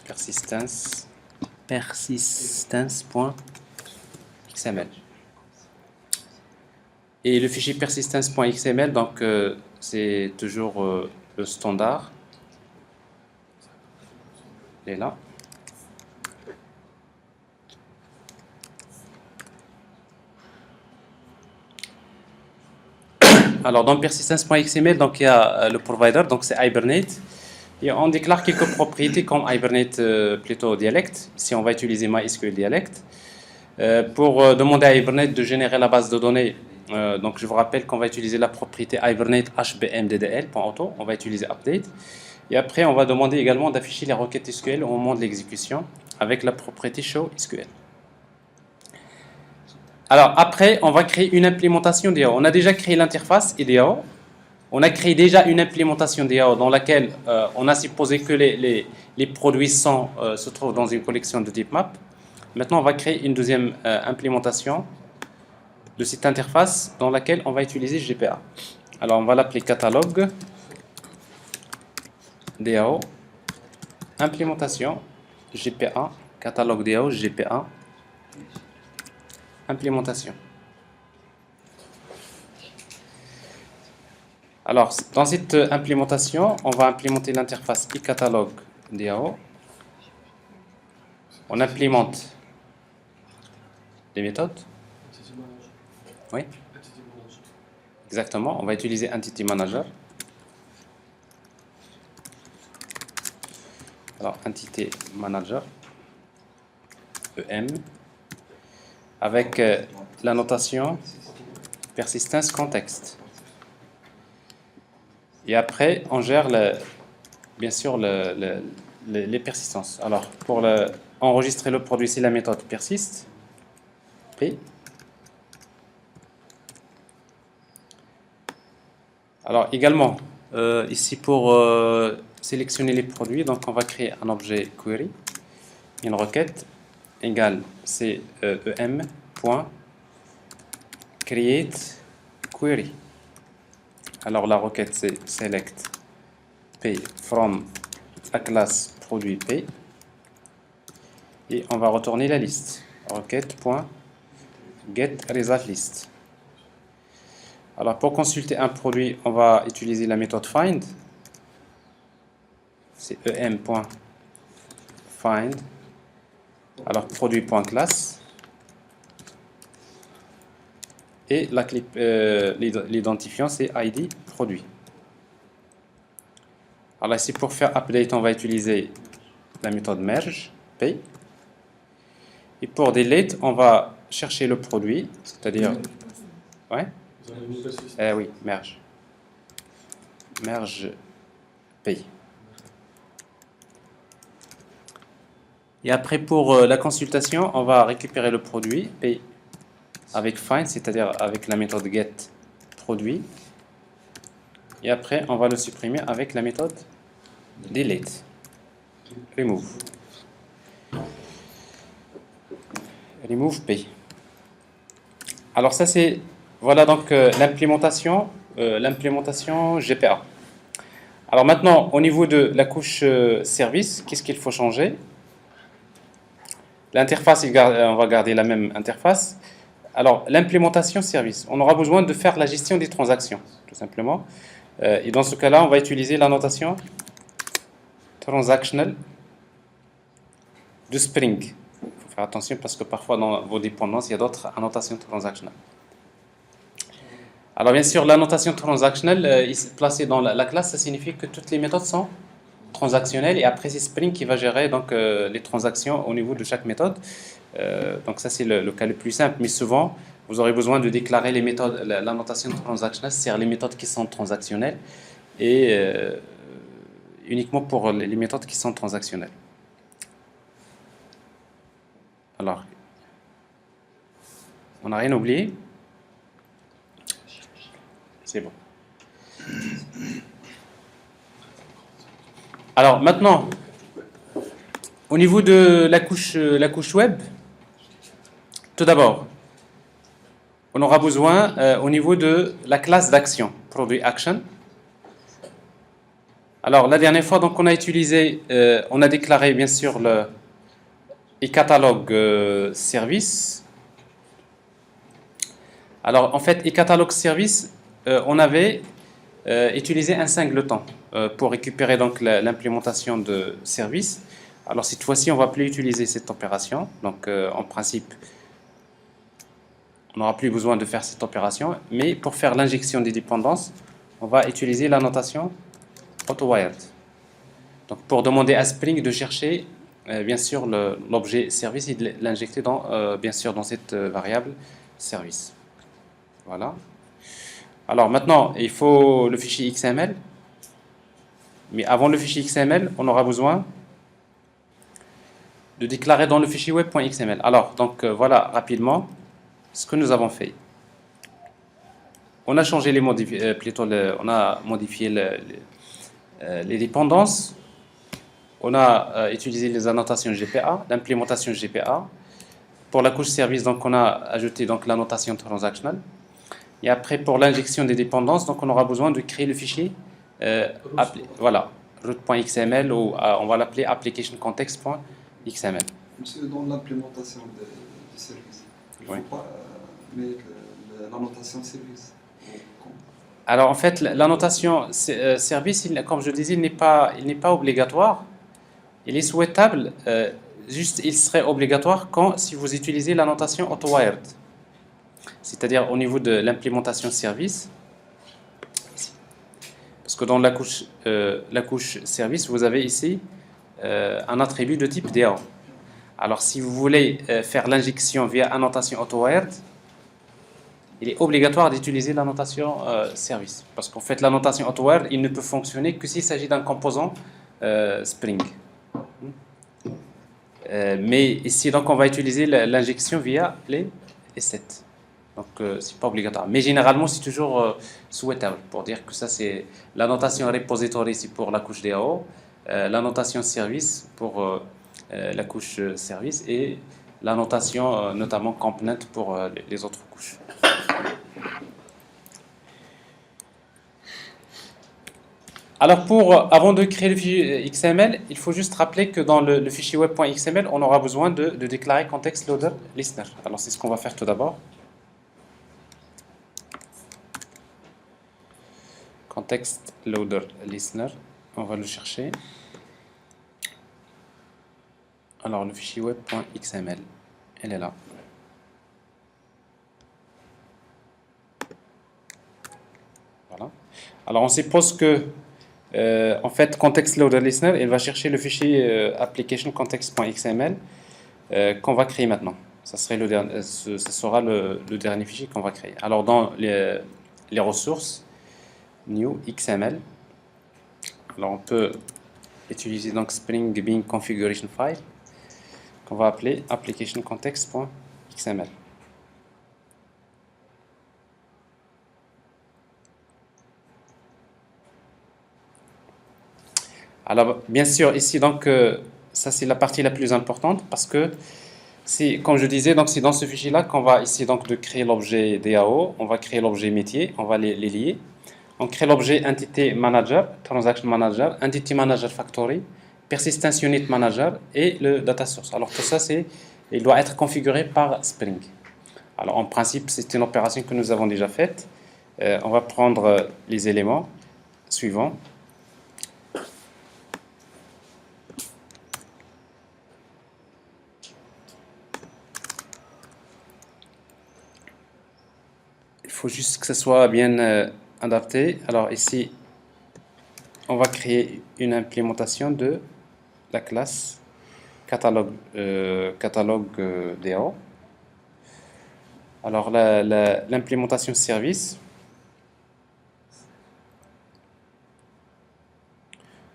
persistence.xml. Et le fichier persistence.xml, donc c'est toujours le standard. Il est là. Alors dans persistence.xml, donc il y a le provider, donc c'est Hibernate. Et on déclare quelques propriétés comme Hibernate plutôt dialect. Ici on va utiliser MySQL dialect. Pour demander à Hibernate de générer la base de données, donc je vous rappelle qu'on va utiliser la propriété Hibernate HBMDDL.auto, on va utiliser update. Et après on va demander également d'afficher les requêtes SQL au moment de l'exécution avec la propriété show SQL. Alors après, on va créer une implémentation DAO. On a déjà créé l'interface IDEO. On a créé déjà une implémentation DAO dans laquelle on a supposé que les produits se trouvent dans une collection de type map. Maintenant, on va créer une deuxième implémentation de cette interface dans laquelle on va utiliser GPA. Alors, on va l'appeler catalogue DAO implémentation GPA, catalogue DAO GPA implémentation. Alors, dans cette implémentation, on va implémenter l'interface iCatalog DAO. On implémente les méthodes. Oui, exactement. On va utiliser Entity Manager. Alors, entité manager, EM, avec la notation persistance contexte. Et après, on gère bien sûr les persistances. Alors, pour enregistrer le produit, c'est la méthode persiste, P. Alors, également, ici pour sélectionner les produits, donc on va créer un objet query, une requête égale CEM.create query. Alors la requête c'est select P from la classe produit P et on va retourner la liste requête.getResultList. Alors pour consulter un produit, on va utiliser la méthode find. C'est em.find. Alors produit.classe et l'identifiant c'est ID produit. Alors ici pour faire update, on va utiliser la méthode merge P. Et pour delete, on va chercher le produit, c'est-à-dire ouais. Oui, merge P. Et après pour la consultation, on va récupérer le produit P avec find, c'est-à-dire avec la méthode get produit. Et après, on va le supprimer avec la méthode delete, remove P. Alors ça c'est, voilà donc l'implémentation GPA. Alors maintenant, au niveau de la couche service, qu'est-ce qu'il faut changer? L'interface, on va garder la même interface. Alors, l'implémentation service, on aura besoin de faire la gestion des transactions, tout simplement. Et dans ce cas-là, on va utiliser la notation transactional de Spring. Il faut faire attention parce que parfois dans vos dépendances, il y a d'autres annotations transactionnelles. Alors bien sûr, la notation transactionnelle placée dans la classe, ça signifie que toutes les méthodes sont transactionnelles et après c'est Spring qui va gérer donc les transactions au niveau de chaque méthode. Donc ça c'est le cas le plus simple, mais souvent vous aurez besoin de déclarer les méthodes, la notation transactionnelle, c'est-à-dire les méthodes qui sont transactionnelles et uniquement pour les méthodes qui sont transactionnelles. Alors, on n'a rien oublié? C'est bon. Alors maintenant, au niveau de la couche web, tout d'abord, on aura besoin au niveau de la classe d'action, produit action. Alors la dernière fois, donc on a utilisé, on a déclaré bien sûr le e-catalogue service. Alors en fait, e-catalogue service, on avait utilisé un singleton pour récupérer donc l'implémentation de service. Alors cette fois-ci, on va plus utiliser cette opération. Donc en principe, on n'aura plus besoin de faire cette opération. Mais pour faire l'injection des dépendances, on va utiliser la notation AutoWired. Donc pour demander à Spring de chercher bien sûr l'objet service et de l'injecter bien sûr dans cette variable service. Voilà. Alors maintenant, il faut le fichier XML. Mais avant le fichier XML, on aura besoin de déclarer dans le fichier web.xml. Alors, donc voilà rapidement ce que nous avons fait. On a changé on a modifié les dépendances. On a utilisé les annotations GPA, l'implémentation GPA. Pour la couche service, donc on a ajouté donc la notation transactional. Et après, pour l'injection des dépendances, donc on aura besoin de créer le fichier voilà, root.xml ou on va l'appeler applicationcontext.xml. Monsieur, dans l'implémentation du service, il ne faut pas mettre la notation service. Alors en fait, la notation service, comme je disais, il n'est pas obligatoire. Il est souhaitable, juste il serait obligatoire si vous utilisez la notation AutoWired. C'est-à-dire au niveau de l'implémentation service. Parce que dans la couche service, vous avez ici un attribut de type DAO. Alors, si vous voulez faire l'injection via annotation AutoWord, il est obligatoire d'utiliser la notation service. Parce qu'en fait, la notation AutoWord, il ne peut fonctionner que s'il s'agit d'un composant Spring. Mais ici, donc, on va utiliser l'injection via les sets. Donc, c'est pas obligatoire. Mais généralement, c'est toujours souhaitable pour dire que ça, c'est la notation repository, c'est pour la couche DAO, la notation service pour la couche service et la notation notamment component pour les autres couches. Alors, avant de créer le fichier XML, il faut juste rappeler que dans le fichier web.xml, on aura besoin de déclarer context loader listener. Alors, c'est ce qu'on va faire tout d'abord. Context loader listener, on va le chercher. Alors, le fichier web.xml, elle est là. Voilà. Alors, on suppose que en fait, context loader listener, il va chercher le fichier application context.xml qu'on va créer maintenant. Ça sera le dernier fichier qu'on va créer. Alors, dans les ressources, new XML. Alors, on peut utiliser donc Spring Bean configuration file qu'on va appeler application context.xml. Alors, bien sûr, ici, donc, ça, c'est la partie la plus importante parce que, comme je disais, donc, c'est dans ce fichier-là qu'on va essayer donc, de créer l'objet DAO, on va créer l'objet métier, on va les lier. On crée l'objet Entity Manager, Transaction Manager, Entity Manager Factory, Persistence Unit Manager et le Data Source. Alors, tout ça, il doit être configuré par Spring. Alors, en principe, c'est une opération que nous avons déjà faite. On va prendre les éléments suivants. Il faut juste que ce soit bien adapté. Alors ici, on va créer une implémentation de la classe catalogue DAO. Alors l'implémentation service.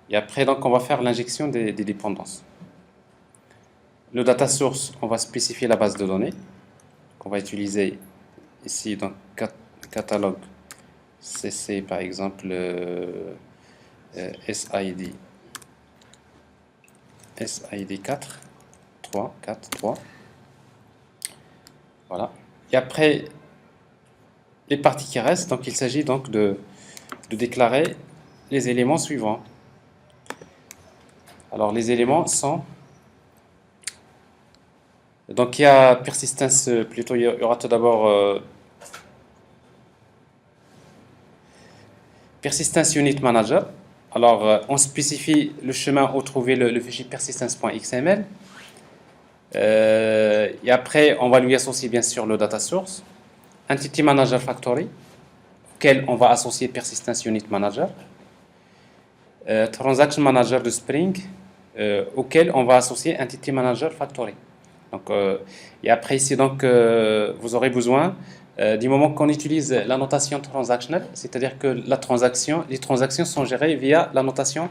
Et après, donc, on va faire l'injection des dépendances. Le data source, on va spécifier la base de données qu'on va utiliser ici dans catalogue CC, par exemple, SID 4, 3. Voilà. Et après, les parties qui restent, donc il s'agit donc de déclarer les éléments suivants. Alors, les éléments sont... Donc, il y a persistance, plutôt, il y aura tout d'abord Persistence Unit Manager. Alors, on spécifie le chemin où trouver le fichier persistence.xml. Et après, on va lui associer bien sûr le data source. Entity Manager Factory, auquel on va associer Persistence Unit Manager. Transaction Manager de Spring, auquel on va associer Entity Manager Factory. Donc, et après ici, donc, vous aurez besoin du moment qu'on utilise la notation transactionnelle, c'est-à-dire que les transactions sont gérées via la notation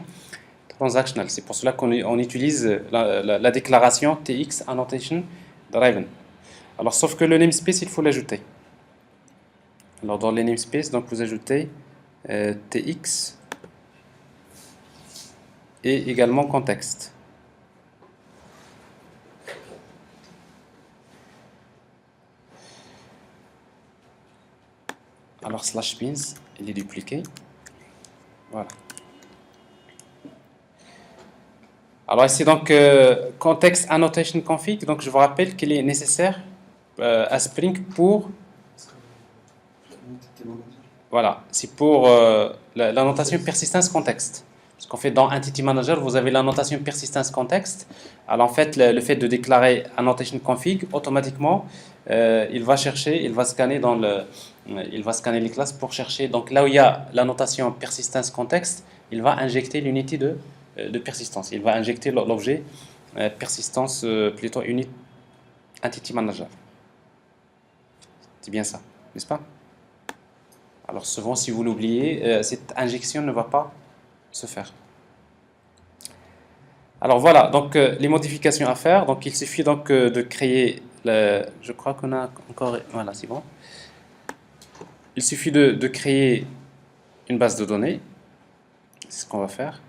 transactionnelle. C'est pour cela qu'on utilise la déclaration TX Annotation Driven. Alors, sauf que le namespace, il faut l'ajouter. Alors, dans les namespace, donc, vous ajoutez TX et également contexte. Alors, /beans, il est dupliqué. Voilà. Alors, ici, donc, context annotation config. Donc, je vous rappelle qu'il est nécessaire à Spring pour... Voilà, c'est pour la notation persistence contexte. Parce qu'en fait, dans Entity Manager, vous avez la notation persistence contexte. Alors, en fait, le fait de déclarer annotation config, automatiquement, il va chercher, il va scanner les classes pour chercher. Donc, là où il y a la notation persistence contexte, il va injecter l'unité de de persistance. Il va injecter l'objet persistance plutôt unit entity manager. C'est bien ça, n'est-ce pas? Alors souvent, si vous l'oubliez, cette injection ne va pas se faire. Alors voilà, donc les modifications à faire. Donc il suffit donc de créer, je crois qu'on a encore, voilà, c'est bon. Il suffit de créer une base de données. C'est ce qu'on va faire.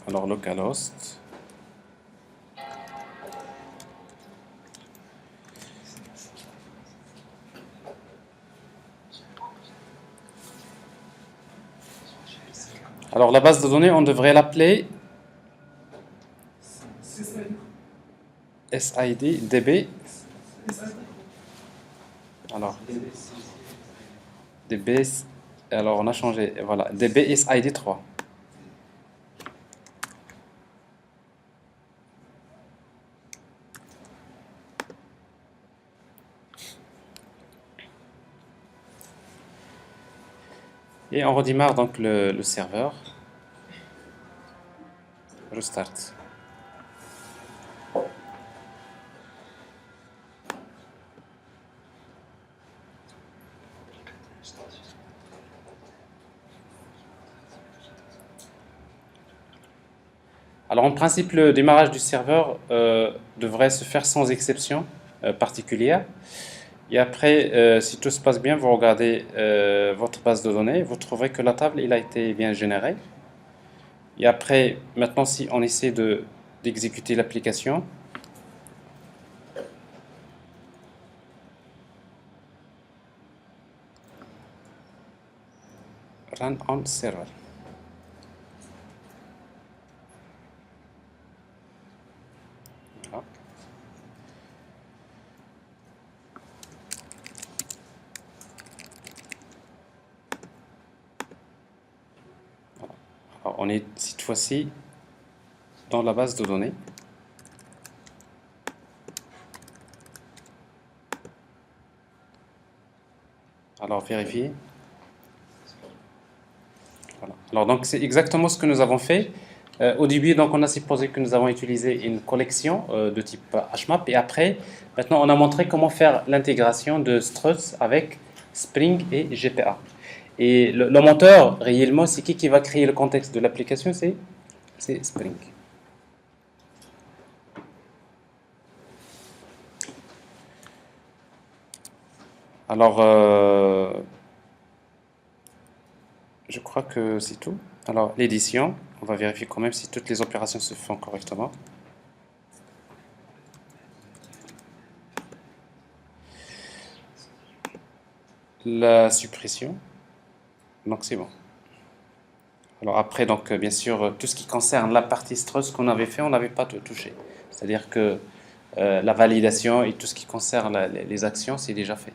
Alors localhost. Alors la base de données, on devrait l'appeler SID DB. Alors DB, alors on a changé, voilà, DB SID 3. Et on redémarre donc le serveur. Restart. Alors en principe, le démarrage du serveur devrait se faire sans exception particulière. Et après, si tout se passe bien, vous regardez votre base de données, vous trouverez que la table elle a été bien générée. Et après, maintenant, si on essaie d'exécuter l'application, run on server. Voilà. Alors, on est cette fois-ci dans la base de données. Alors, vérifier. Voilà. Alors, donc, c'est exactement ce que nous avons fait. Au début, donc, on a supposé que nous avons utilisé une collection de type HMAP. Et après, maintenant, on a montré comment faire l'intégration de struts avec Spring et GPA. Et le monteur, réellement, c'est qui va créer le contexte de l'application? C'est Spring. Alors, je crois que c'est tout. Alors, l'édition, on va vérifier quand même si toutes les opérations se font correctement. La suppression, donc c'est bon. Alors après, donc bien sûr, tout ce qui concerne la partie struts qu'on avait fait, on n'avait pas touché. C'est-à-dire que la validation et tout ce qui concerne les actions, c'est déjà fait.